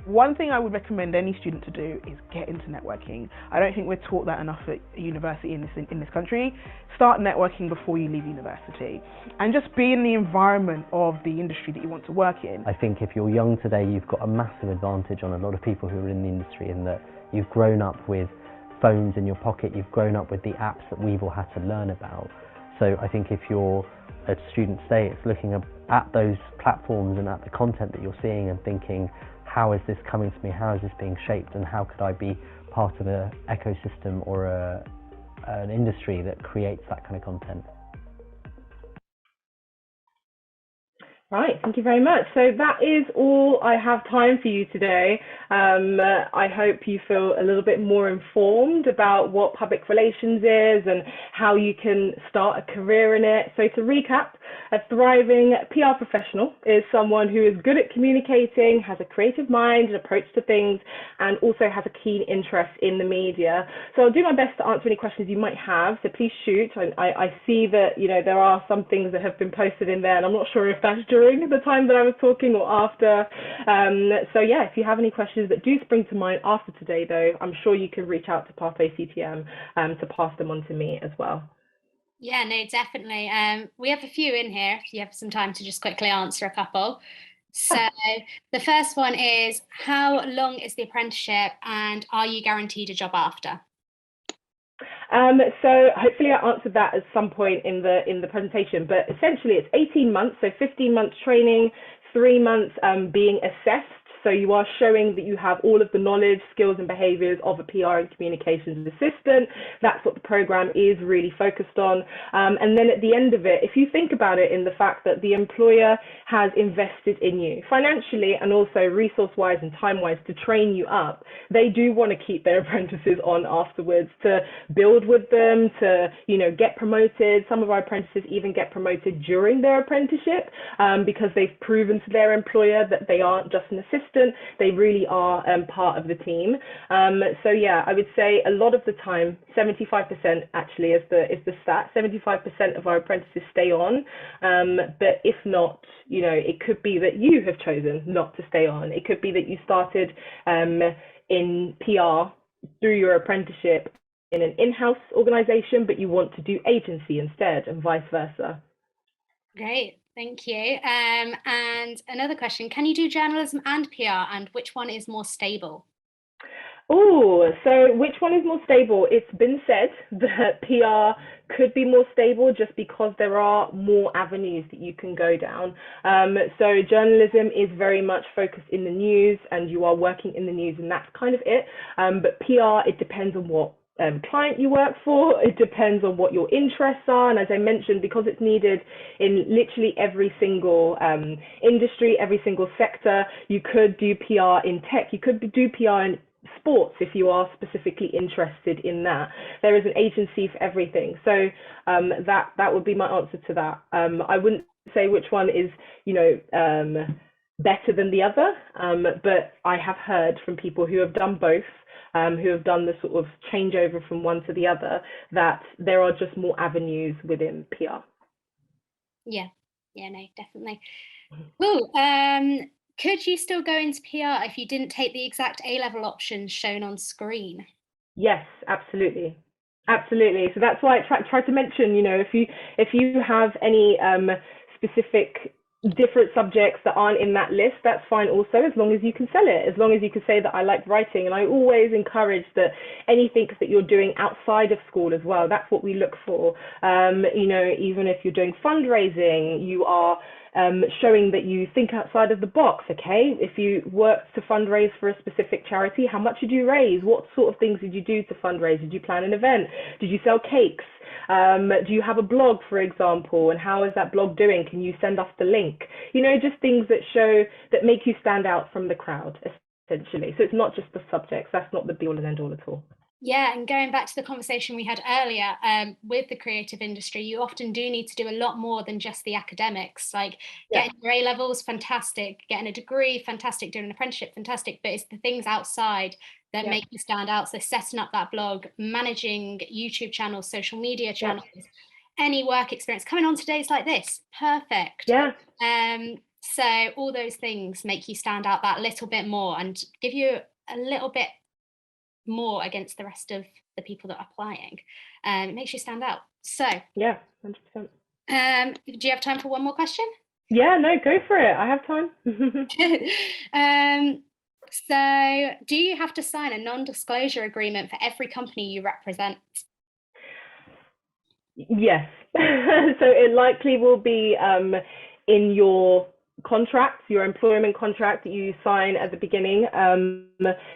one thing I would recommend any student to do is get into networking. I don't think we're taught that enough at university in this country. Start networking before you leave university, and just be in the environment of the industry that you want to work in. I think if you're young today, you've got a massive advantage on a lot of people who are in the industry, in that you've grown up with phones in your pocket, you've grown up with the apps that we've all had to learn about. So I think if you're a student today, it's looking at those platforms and at the content that you're seeing and thinking, how is this coming to me, how is this being shaped, and how could I be part of an ecosystem or an industry that creates that kind of content. Right, thank you very much. So that is all I have time for you today. I hope you feel a little bit more informed about what public relations is and how you can start a career in it. So to recap, a thriving PR professional is someone who is good at communicating, has a creative mind and approach to things, and also has a keen interest in the media. So I'll do my best to answer any questions you might have, so please shoot. I see that, you know, there are some things that have been posted in there, and I'm not sure if that's during the time that I was talking or after. So yeah, if you have any questions that do spring to mind after today, though, I'm sure you can reach out to Pathway CTM to pass them on to me as well. Yeah, no, definitely. We have a few in here if you have some time to just quickly answer a couple. So the first one is, how long is the apprenticeship and are you guaranteed a job after? So hopefully I answered that at some point in the presentation, but essentially it's 18 months, so 15 months training, 3 months being assessed So you are showing that you have all of the knowledge, skills and behaviors of a PR and communications assistant. That's what the program is really focused on. And then at the end of it, if you think about it in the fact that the employer has invested in you financially and also resource-wise and time-wise to train you up, they do want to keep their apprentices on afterwards, to build with them, to, you know, get promoted. Some of our apprentices even get promoted during their apprenticeship because they've proven to their employer that they aren't just an assistant, they really are part of the team. So yeah, I would say a lot of the time, 75% actually is the stat. 75% of our apprentices stay on, but if not, you know, it could be that you have chosen not to stay on. It could be that you started in PR through your apprenticeship in an in-house organization, but you want to do agency instead, and vice versa. Great, thank you. And another question, can you do journalism and PR, and which one is more stable? Oh, so which one is more stable? It's been said that PR could be more stable just because there are more avenues that you can go down. So journalism is very much focused in the news, and you are working in the news, and that's kind of it. But PR, it depends on what client you work for, it depends on what your interests are, and as I mentioned, because it's needed in literally every single industry, every single sector. You could do PR in tech, you could do PR in sports if you are specifically interested in that. There is an agency for everything, so that would be my answer to that. I wouldn't say which one is, you know, better than the other, but I have heard from people who have done both, who have done the sort of changeover from one to the other, that there are just more avenues within PR. Yeah, no, definitely. Cool. Could you still go into PR if you didn't take the exact A-level options shown on screen? Yes, absolutely. Absolutely. So that's why I try to mention, you know, if you have any specific different subjects that aren't in that list, that's fine also, as long as you can sell it, as long as you can say that I like writing. And I always encourage that anything that you're doing outside of school as well, that's what we look for. You know, even if you're doing fundraising, you are showing that you think outside of the box, okay? If you worked to fundraise for a specific charity, how much did you raise? What sort of things did you do to fundraise? Did you plan an event? Did you sell cakes? Do you have a blog, for example, and how is that blog doing? Can you send us the link? You know, just things that show, that make you stand out from the crowd, essentially. So it's not just the subjects, that's not the be all and end all at all. Yeah, and going back to the conversation we had earlier, with the creative industry, you often do need to do a lot more than just the academics. Like getting your A-levels, fantastic. Getting a degree, fantastic. Doing an apprenticeship, fantastic. But it's the things outside that make you stand out. So setting up that blog, managing YouTube channels, social media channels, any work experience, coming on to days like this, perfect. Yeah. So all those things make you stand out that little bit more and give you a little bit more against the rest of the people that are applying. It makes you stand out. So yeah, 100%. Do you have time for one more question? Yeah, no, go for it. I have time. So do you have to sign a non-disclosure agreement for every company you represent? Yes. So it likely will be in your contract, your employment contract that you sign at the beginning.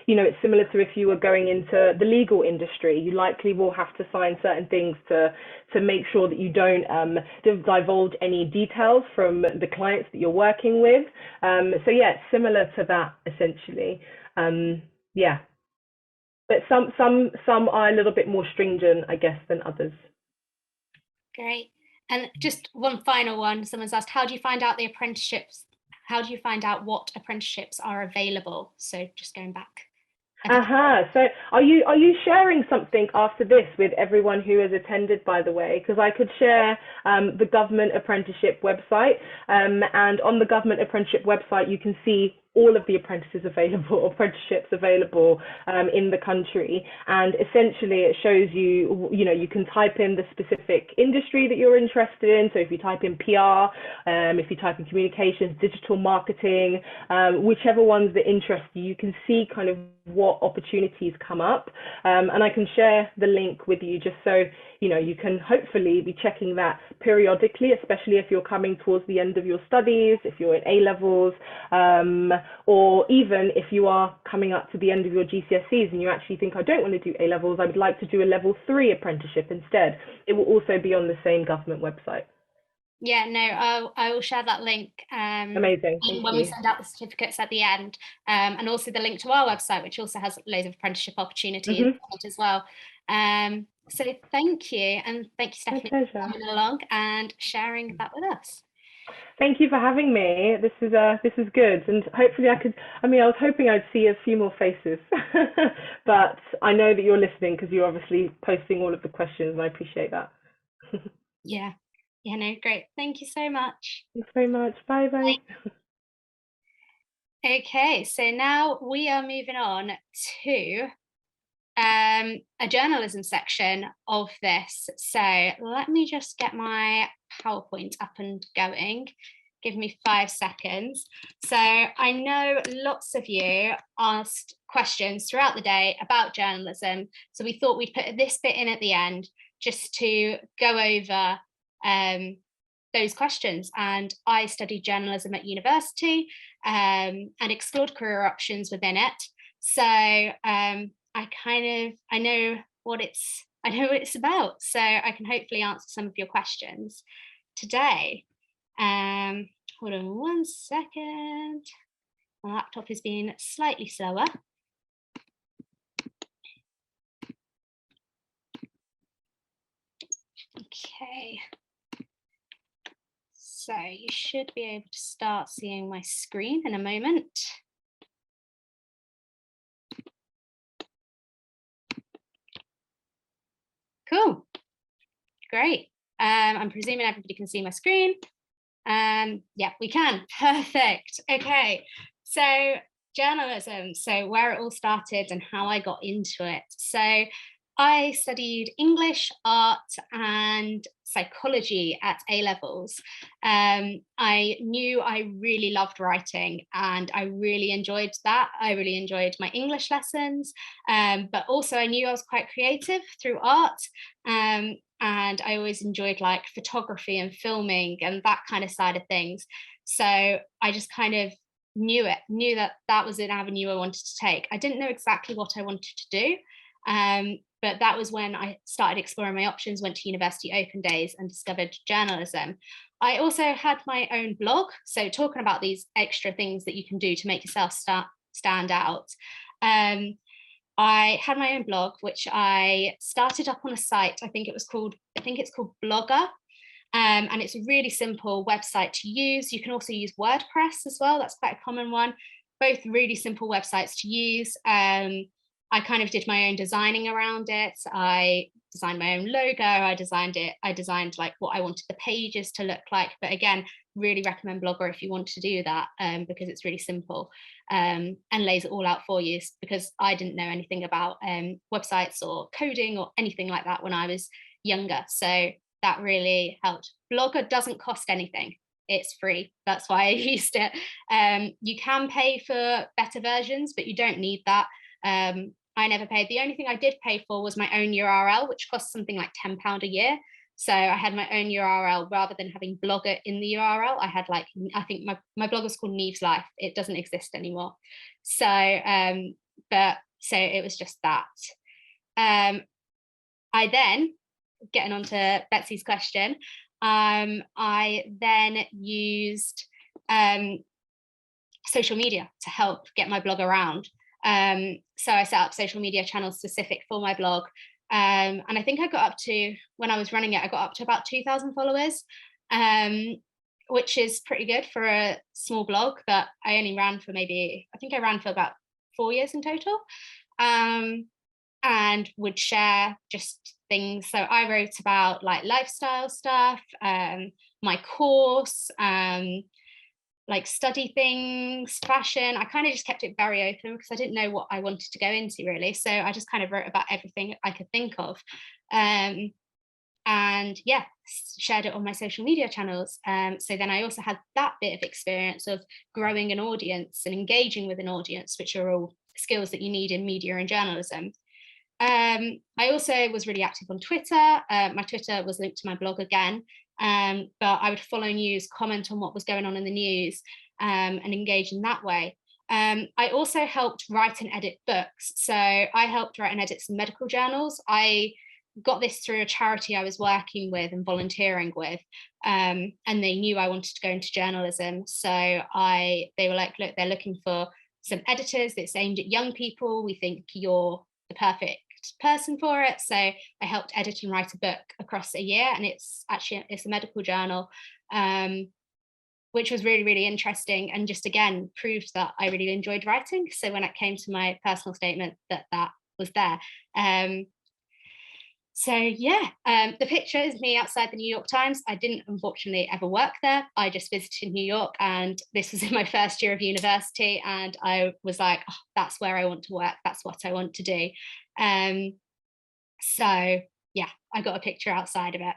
You know, it's similar to if you were going into the legal industry. You likely will have to sign certain things to make sure that you don't divulge any details from the clients that you're working with. So yeah, it's similar to that essentially. Yeah, but some are a little bit more stringent, I guess, than others. Great. And just one final one. Someone's asked, how do you find out the apprenticeships? How do you find out what apprenticeships are available? So just going back. So are you sharing something after this with everyone who has attended, by the way? Because I could share the government apprenticeship website, and on the government apprenticeship website you can see all of the apprenticeships available in the country, and essentially it shows you, you know, you can type in the specific industry that you're interested in. So if you type in PR, if you type in communications, digital marketing, whichever ones that interest you, you can see kind of what opportunities come up, and I can share the link with you just so you can hopefully be checking that periodically, especially if you're coming towards the end of your studies, if you're in A-levels, or even if you are coming up to the end of your GCSEs and you actually think, I don't want to do A-levels, I would like to do a level 3 apprenticeship instead. It will also be on the same government website. Yeah, no, I will share that link Amazing. when we send out the certificates at the end, and also the link to our website, which also has loads of apprenticeship opportunities on it as well. So thank you, and thank you, Stephanie, for coming along and sharing that with us. Thank you for having me. This is good, and hopefully I was hoping I'd see a few more faces, but I know that you're listening because you're obviously posting all of the questions, and I appreciate that. Yeah, no, great. Thank you so much. Thanks very much. Bye. Okay, so now we are moving on to a journalism section of this. So let me just get my PowerPoint up and going. Give me 5 seconds. So I know lots of you asked questions throughout the day about journalism. So we thought we'd put this bit in at the end just to go over those questions. And I studied journalism at university and explored career options within it. So I know what it's about. So I can hopefully answer some of your questions today. Hold on 1 second. My laptop is being slightly slower. Okay. So you should be able to start seeing my screen in a moment. Cool. Great. I'm presuming everybody can see my screen. Yeah, we can. Perfect. Okay. So journalism. So where it all started and how I got into it. So I studied English, art, and psychology at A-levels. I knew I really loved writing and I really enjoyed that. I really enjoyed my English lessons, but also I knew I was quite creative through art. And I always enjoyed like photography and filming and that kind of side of things. So I just kind of knew that was an avenue I wanted to take. I didn't know exactly what I wanted to do. But that was when I started exploring my options, went to university open days and discovered journalism. I also had my own blog. So talking about these extra things that you can do to make yourself stand out. I had my own blog, which I started up on a site. I think it's called Blogger. And it's a really simple website to use. You can also use WordPress as well. That's quite a common one. Both really simple websites to use. I kind of did my own designing around it. I designed my own logo. I designed like what I wanted the pages to look like. But again, really recommend Blogger if you want to do that, because it's really simple and lays it all out for you, because I didn't know anything about websites or coding or anything like that when I was younger. So that really helped. Blogger doesn't cost anything. It's free. That's why I used it. You can pay for better versions, but you don't need that. I never paid. The only thing I did pay for was my own URL, which cost something like £10 a year. So I had my own URL rather than having Blogger in the URL. I had like, I think my blog was called Neve's Life. It doesn't exist anymore. So, so it was just that. I then, getting on to Betsy's question, I then used social media to help get my blog around. So I set up social media channels specific for my blog. And I think I got up to, when I was running it, I got up to about 2,000 followers, which is pretty good for a small blog that I only ran for I ran for about 4 years in total, and would share just things. So I wrote about like lifestyle stuff, my course, like study things, fashion. I kind of just kept it very open because I didn't know what I wanted to go into really. So I just kind of wrote about everything I could think of. And yeah, shared it on my social media channels. So then I also had that bit of experience of growing an audience and engaging with an audience, which are all skills that you need in media and journalism. I also was really active on Twitter. My Twitter was linked to my blog again, but I would follow news, comment on what was going on in the news, and engage in that way. I also helped write and edit books. So I helped write and edit some medical journals. I got this through a charity I was working with and volunteering with, and they knew I wanted to go into journalism. So they were like, look, they're looking for some editors that's aimed at young people. We think you're the perfect person for it. So I helped edit and write a book across a year, and it's a medical journal, which was really, really interesting, and just again proved that I really enjoyed writing. So when it came to my personal statement, that was there. So yeah, the picture is me outside the New York Times. I didn't unfortunately ever work there. I just visited New York, and this was in my first year of university, and I was like, oh, that's where I want to work. That's what I want to do. So yeah, I got a picture outside of it.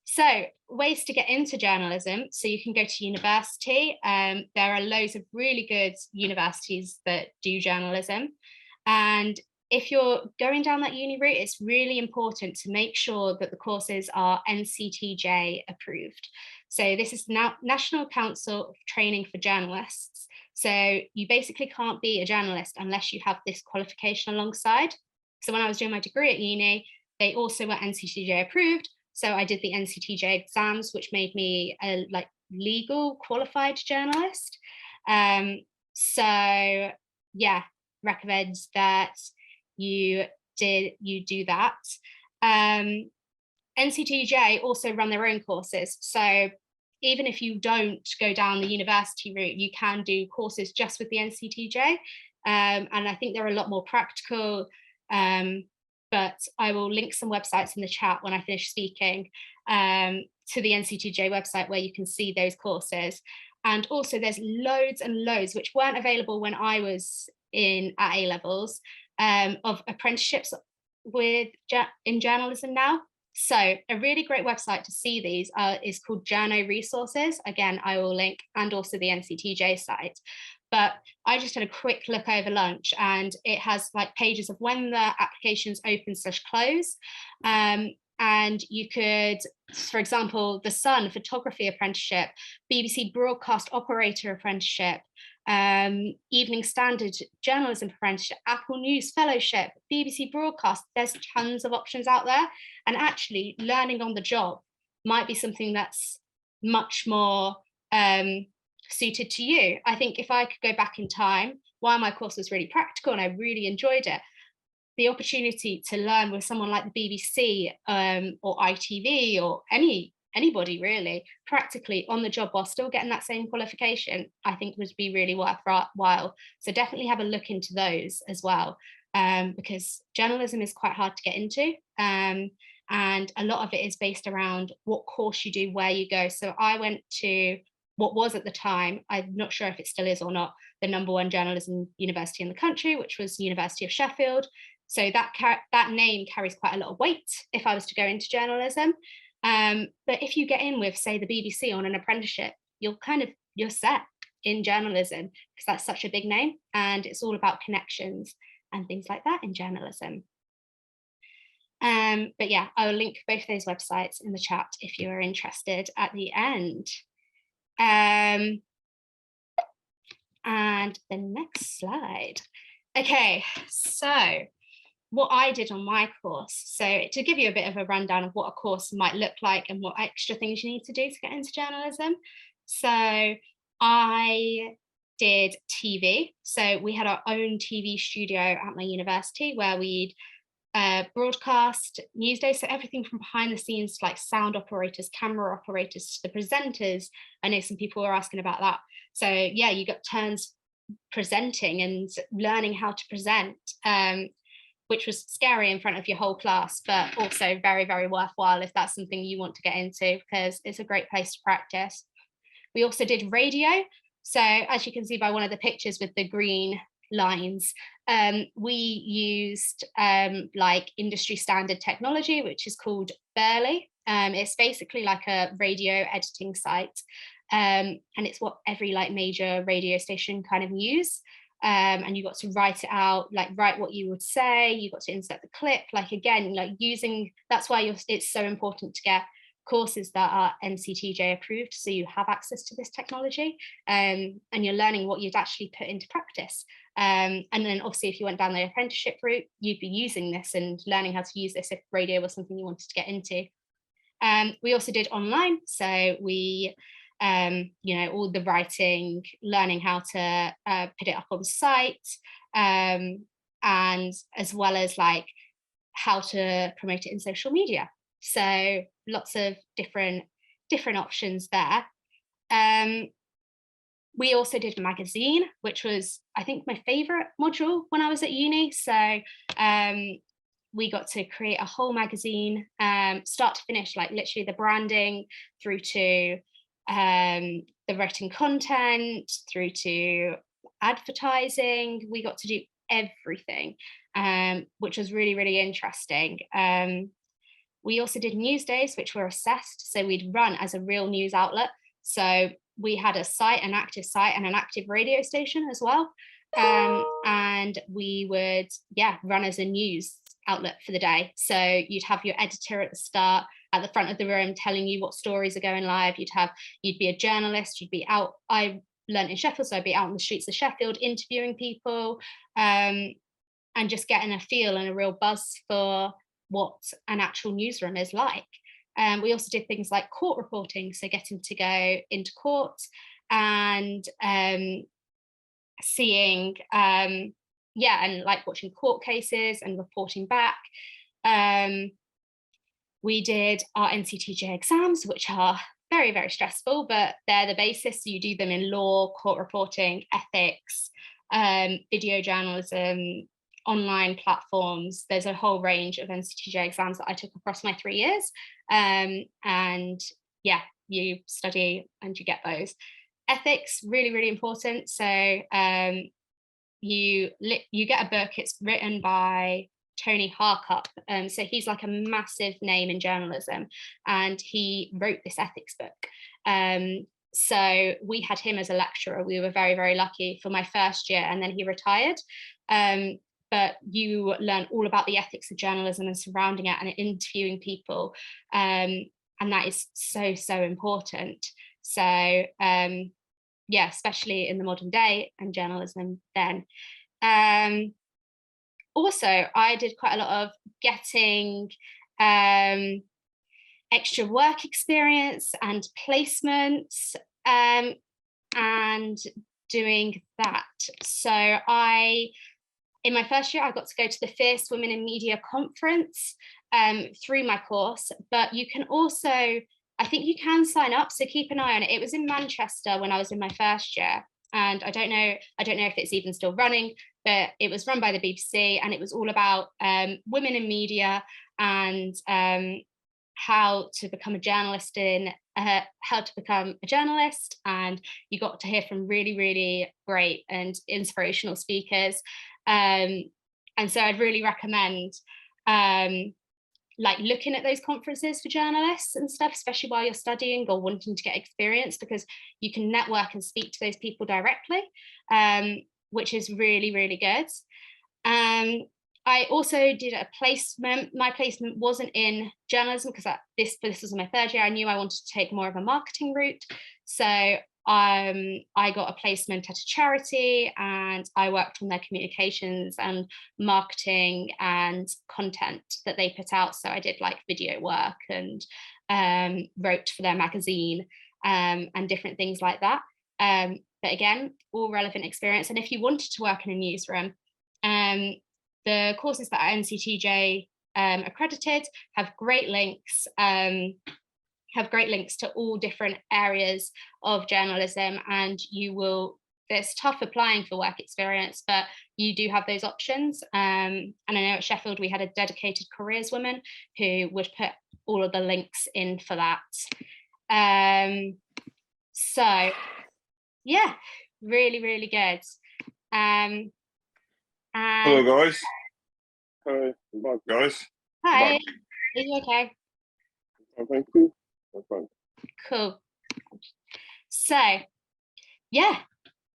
So ways to get into journalism. So you can go to university. There are loads of really good universities that do journalism. And if you're going down that uni route, it's really important to make sure that the courses are NCTJ approved. So this is now National Council of Training for Journalists. So you basically can't be a journalist unless you have this qualification alongside. So when I was doing my degree at uni, they also were NCTJ approved. So I did the NCTJ exams, which made me a legal qualified journalist. So yeah, recommend that you do that. NCTJ also run their own courses. So even if you don't go down the university route, you can do courses just with the NCTJ. And I think they're a lot more practical. But I will link some websites in the chat when I finish speaking to the NCTJ website where you can see those courses. And also there's loads and loads which weren't available when I was at A levels of apprenticeships in journalism now. So a really great website to see these is called Journo Resources. Again, I will link, and also the NCTJ site. But I just had a quick look over lunch, and it has pages of when the applications open/close. And you could, for example, the Sun Photography Apprenticeship, BBC Broadcast Operator Apprenticeship, Evening Standard Journalism Apprenticeship, Apple News Fellowship, BBC Broadcast. There's tons of options out there. And actually learning on the job might be something that's much more suited to you. I think if I could go back in time, while my course was really practical and I really enjoyed it, the opportunity to learn with someone like the BBC or ITV or anybody really, practically on the job while still getting that same qualification, I think would be really worthwhile. So definitely have a look into those as well, because journalism is quite hard to get into. And a lot of it is based around what course you do, where you go. So I went to what was at the time, I'm not sure if it still is or not, the #1 journalism university in the country, which was University of Sheffield. So that name carries quite a lot of weight if I was to go into journalism. But if you get in with, say, the BBC on an apprenticeship, you're set in journalism, because that's such a big name, and it's all about connections and things like that in journalism. But yeah, I will link both those websites in the chat if you are interested at the end. And the next slide. Okay, so what I did on my course. So to give you a bit of a rundown of what a course might look like and what extra things you need to do to get into journalism. So I did TV. So we had our own TV studio at my university where we'd broadcast news day. So everything from behind the scenes, like sound operators, camera operators, to the presenters. I know some people were asking about that. So yeah, you got turns presenting and learning how to present, which was scary in front of your whole class, but also very, very worthwhile if that's something you want to get into, because it's a great place to practice. We also did radio. So as you can see by one of the pictures with the green lines, we used like industry standard technology, which is called Burley. It's basically like a radio editing site, and it's what every major radio station kind of use. and you got to write it out, like write what you would say, you got to insert the clip, like again, like using, that's why it's so important to get courses that are NCTJ approved, so you have access to this technology, and you're learning what you'd actually put into practice. And then obviously if you went down the apprenticeship route, you'd be using this and learning how to use this if radio was something you wanted to get into. We also did online, so we all the writing, learning how to put it up on site, and as well as like how to promote it in social media. So lots of different options there. We also did a magazine, which was, I think, my favorite module when I was at uni. So we got to create a whole magazine, start to finish, like literally the branding through to the written content, through to advertising. We got to do everything, which was really, really interesting. We also did news days, which were assessed. So we'd run as a real news outlet. So we had a site, an active site, and an active radio station as well. And we would, run as a news outlet for the day. So you'd have your editor at the start, at the front of the room, telling you what stories are going live. You'd be a journalist. You'd be out. I learned in Sheffield, so I'd be out on the streets of Sheffield interviewing people, and just getting a feel and a real buzz for what an actual newsroom is like. We also did things like court reporting, so getting to go into court and seeing, and like watching court cases and reporting back. We did our NCTJ exams, which are very, very stressful, but they're the basis. So you do them in law, court reporting, ethics, video journalism, online platforms. There's a whole range of NCTJ exams that I took across my 3 years. And you study and you get those. Ethics, really, really important. So you get a book. It's written by Tony Harkup. So he's like a massive name in journalism, and he wrote this ethics book. So we had him as a lecturer. We were very, very lucky for my first year, and then he retired. But you learn all about the ethics of journalism and surrounding it and interviewing people. And that is so, so important. So especially in the modern day and journalism then. Also, I did quite a lot of getting extra work experience and placements, and doing that. So in my first year, I got to go to the Fierce Women in Media conference through my course, but you can also, I think you can sign up, so keep an eye on it. It was in Manchester when I was in my first year, and I don't know if it's even still running, but it was run by the BBC, and it was all about women in media and how to become a journalist and you got to hear from really, really great and inspirational speakers. And so I'd really recommend like looking at those conferences for journalists and stuff, especially while you're studying or wanting to get experience, because you can network and speak to those people directly, which is really, really good. I also did a placement. My placement wasn't in journalism because this was my third year. I knew I wanted to take more of a marketing route. So I got a placement at a charity, and I worked on their communications and marketing and content that they put out. So I did like video work and wrote for their magazine and different things like that. But again, all relevant experience. And if you wanted to work in a newsroom, the courses that are NCTJ accredited have great links. To all different areas of journalism, and there's tough applying for work experience, but you do have those options. And I know at Sheffield we had a dedicated careers woman who would put all of the links in for that. So yeah, really, really good. Hello guys. Hi, bye guys. Hi, are you okay? Thank you. Fine. Cool. So yeah,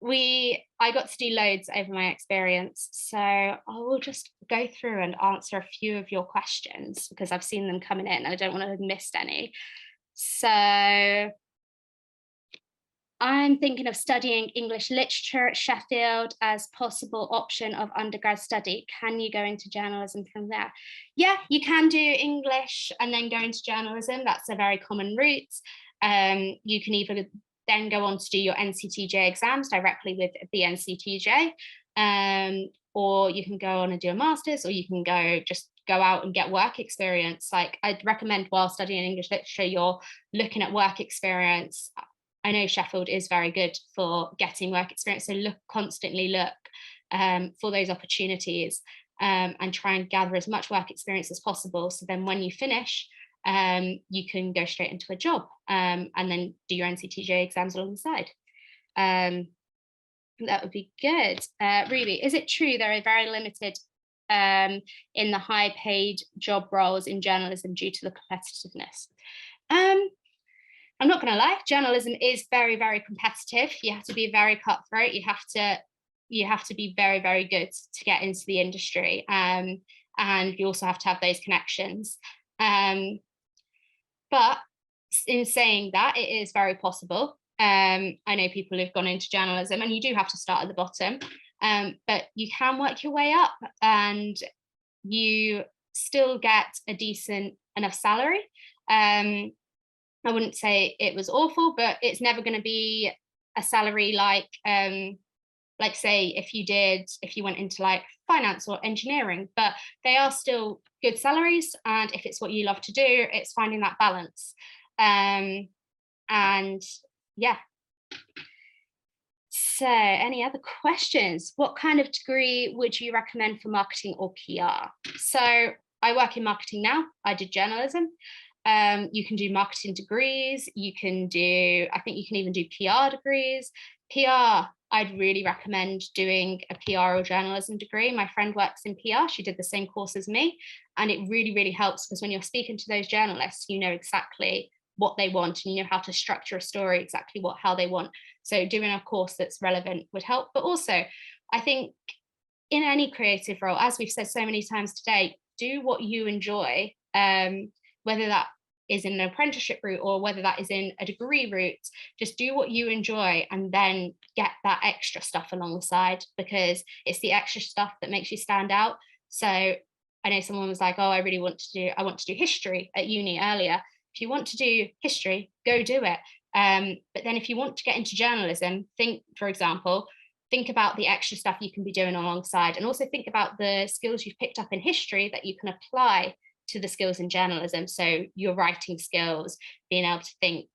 I got to do loads over my experience, so I will just go through and answer a few of your questions because I've seen them coming in and I don't want to have missed any. So I'm thinking of studying English literature at Sheffield as possible option of undergrad study. Can you go into journalism from there? Yeah, you can do English and then go into journalism. That's a very common route. You can either then go on to do your NCTJ exams directly with the NCTJ, or you can go on and do a master's, or you can go out and get work experience. Like, I'd recommend while studying English literature, you're looking at work experience. I know Sheffield is very good for getting work experience, so constantly look for those opportunities, and try and gather as much work experience as possible. So then when you finish, you can go straight into a job, and then do your NCTJ exams alongside. That would be good. Ruby, is it true there are very limited in the high paid job roles in journalism due to the competitiveness? I'm not going to lie, journalism is very, very competitive. You have to be very cutthroat. You have to be very, very good to get into the industry. And you also have to have those connections. But in saying that, it is very possible. I know people who've gone into journalism, and you do have to start at the bottom, but you can work your way up and you still get a decent enough salary. I wouldn't say it was awful, but it's never going to be a salary like say if you went into like finance or engineering, but they are still good salaries. And if it's what you love to do, it's finding that balance. And yeah. So any other questions? What kind of degree would you recommend for marketing or PR? So I work in marketing now. I did journalism. You can do marketing degrees. I think you can even do PR degrees. PR, I'd really recommend doing a PR or journalism degree. My friend works in PR. She did the same course as me. And it really, really helps because when you're speaking to those journalists, you know exactly what they want and you know how to structure a story exactly how they want. So doing a course that's relevant would help. But also, I think in any creative role, as we've said so many times today, do what you enjoy, whether that is in an apprenticeship route or whether that is in a degree route. Just do what you enjoy and then get that extra stuff along the side, because it's the extra stuff that makes you stand out. So I know someone was like, oh, I want to do history at uni earlier. If you want to do history, go do it. But then if you want to get into journalism, for example, think about the extra stuff you can be doing alongside, and also think about the skills you've picked up in history that you can apply to the skills in journalism. So your writing skills, being able to think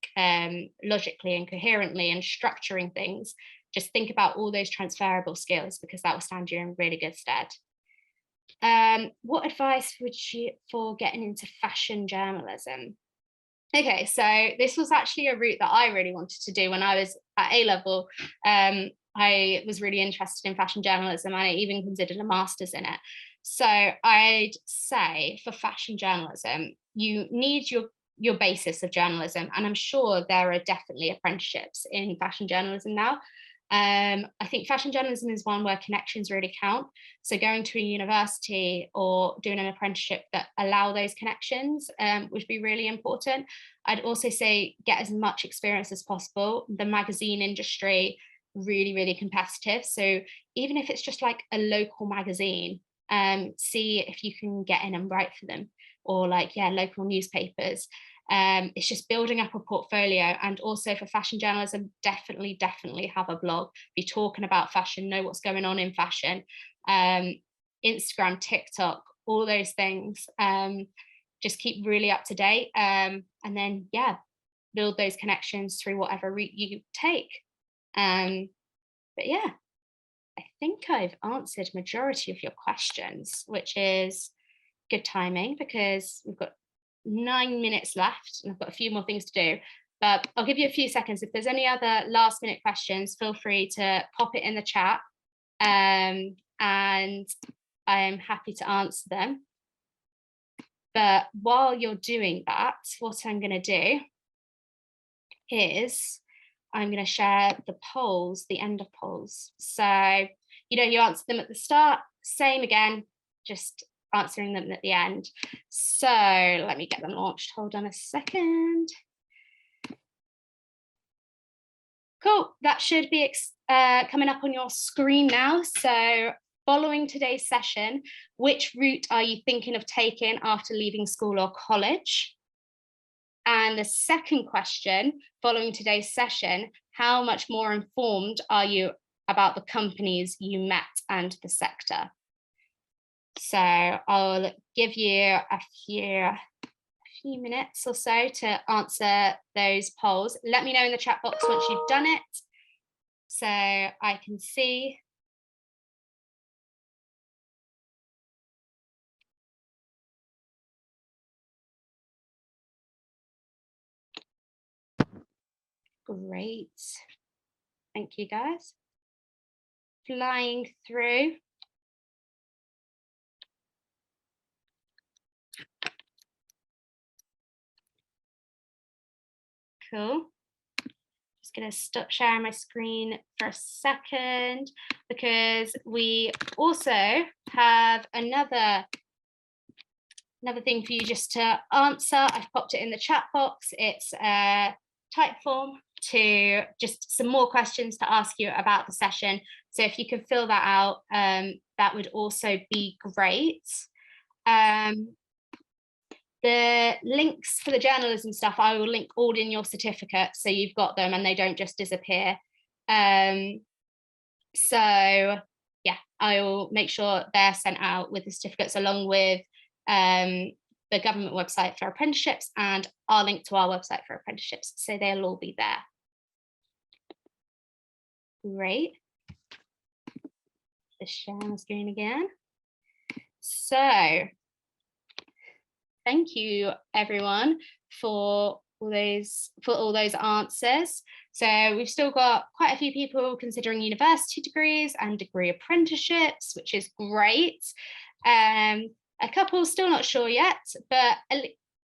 logically and coherently and structuring things. Just think about all those transferable skills, because that will stand you in really good stead. What advice would you for getting into fashion journalism? Okay, so this was actually a route that I really wanted to do when I was at A-level. I was really interested in fashion journalism, and I even considered a master's in it. So I'd say for fashion journalism, you need your basis of journalism, and I'm sure there are definitely apprenticeships in fashion journalism now. I think fashion journalism is one where connections really count. So going to a university or doing an apprenticeship that allow those connections would be really important. I'd also say get as much experience as possible. The magazine industry, really, really competitive. So even if it's just like a local magazine, see if you can get in and write for them, or local newspapers. It's just building up a portfolio. And also for fashion journalism, definitely have a blog, be talking about fashion, know what's going on in fashion, Instagram, TikTok, all those things. Just keep really up to date, and then build those connections through whatever route you take. But yeah, I think I've answered majority of your questions, which is good timing because we've got 9 minutes left and I've got a few more things to do. But I'll give you a few seconds. If there's any other last minute questions, feel free to pop it in the chat, and I'm happy to answer them. But while you're doing that, what I'm going to do is I'm going to share the polls, the end of polls. So, you answered them at the start, same again, just answering them at the end. So let me get them launched. Hold on a second. Cool, that should be coming up on your screen now. So following today's session, which route are you thinking of taking after leaving school or college? And the second question, following today's session, how much more informed are you about the companies you met and the sector? So I'll give you a few minutes or so to answer those polls. Let me know in the chat box once you've done it, so I can see. Great. Thank you, guys. Flying through. Cool. Just going to stop sharing my screen for a second because we also have another thing for you just to answer. I've popped it in the chat box. It's a type form to just some more questions to ask you about the session. So if you can fill that out, that would also be great. The links for the journalism stuff, I will link all in your certificate so you've got them and they don't just disappear. So yeah, I will make sure they're sent out with the certificates along with the government website for apprenticeships and our link to our website for apprenticeships. So they'll all be there. Great. Just sharing the screen again. So thank you everyone for all those answers. So we've still got quite a few people considering university degrees and degree apprenticeships, which is great. A couple still not sure yet, but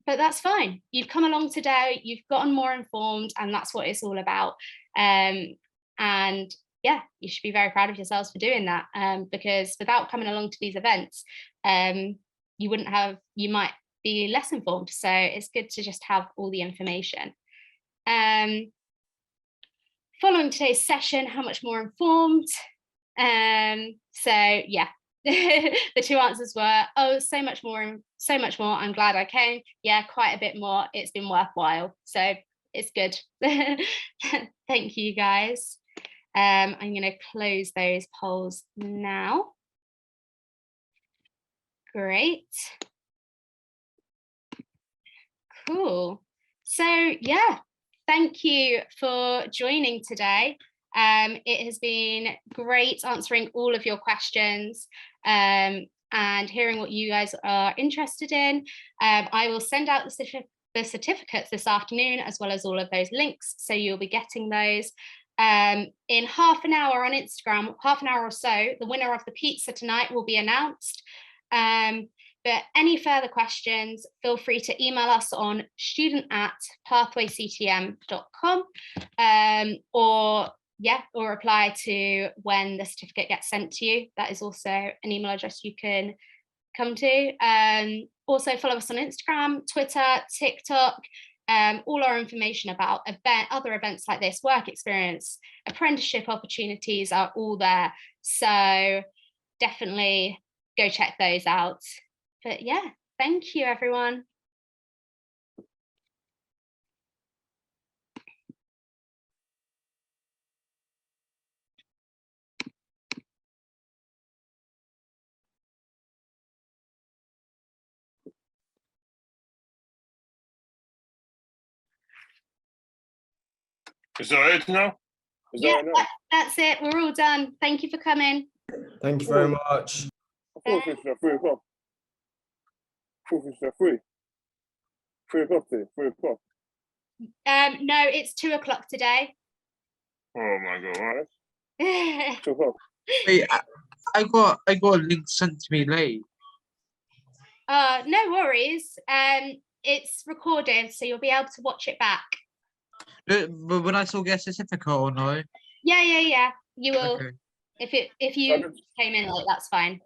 that's fine. You've come along today, you've gotten more informed, and that's what it's all about. And yeah, you should be very proud of yourselves for doing that, because without coming along to these events, you might be less informed. So it's good to just have all the information. Following today's session, how much more informed? So yeah, the two answers were, oh, so much more, I'm glad I came. Yeah, quite a bit more, it's been worthwhile. So it's good. Thank you guys. I'm going to close those polls now. Great. Cool. So yeah, thank you for joining today. It has been great answering all of your questions and hearing what you guys are interested in. I will send out the certificates this afternoon, as well as all of those links, so you'll be getting those. In half an hour on Instagram, half an hour or so, the winner of the pizza tonight will be announced. But any further questions, feel free to email us on student@pathwayctm.com, or reply to when the certificate gets sent to you. That is also an email address you can come to. Also follow us on Instagram, Twitter, TikTok. All our information about other events like this, work experience, apprenticeship opportunities are all there. So definitely go check those out. But yeah, thank you everyone. Is that it now? Yeah, that's it. We're all done. Thank you for coming. Thank you very much. I thought it's at 3 o'clock. I thought it's at 3. 3 o'clock today, 3 o'clock. No, it's 2 o'clock today. Oh my god, right? 2 o'clock. Wait, I got a link sent to me late. No worries. It's recorded, so you'll be able to watch it back. But would I still get a certificate or no? Yeah. You will. Okay. If you came in late, that's fine.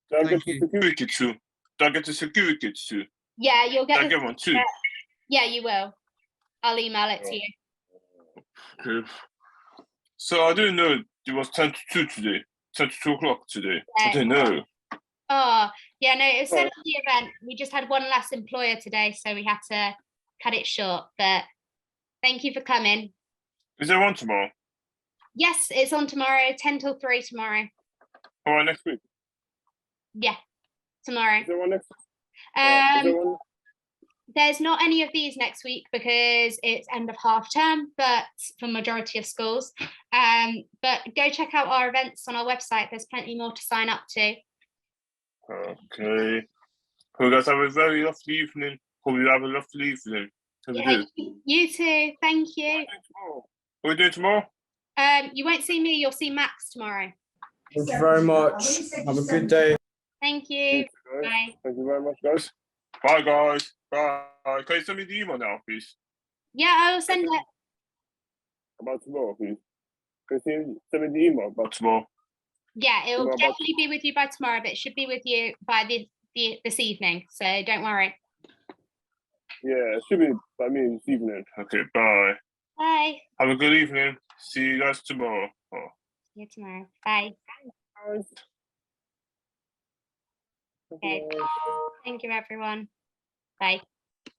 Do I get Thank the you. security too? Do I get the security too? Yeah, you'll Do get I the get one too? certificate. Yeah, you will. I'll email it to you. Okay. So I didn't know it was 10 to 2 today. 10 to 2 o'clock today. I didn't know. Oh, yeah, no, it was said Oh. on the event. We just had one less employer today, so we had to cut it short. But thank you for coming. Is there one tomorrow? Yes, it's on tomorrow, 10 till 3 tomorrow. All right, next week. Yeah, tomorrow. Is there one next week? Is there one? There's not any of these next week because it's end of half term, but for majority of schools. But go check out our events on our website. There's plenty more to sign up to. Okay. Well, guys, have a very lovely evening. Hope you have a lovely evening. Yeah, you too. Thank you. What are we doing tomorrow? You won't see me. You'll see Max tomorrow. Thank you very much. Have a good day. Thank you. Bye. Thank you very much, guys. Bye, guys. Bye. Can you send me the email now, please? Yeah, I will send it. About tomorrow, please. Can you send me the email about tomorrow? Yeah, it will About- definitely be with you by tomorrow, but it should be with you by this evening. So don't worry. Yeah, it should be by me this evening. Okay, bye. Bye. Have a good evening. See you guys tomorrow. Oh. See you tomorrow. Bye. Guys. Okay. Thank you, everyone. Bye.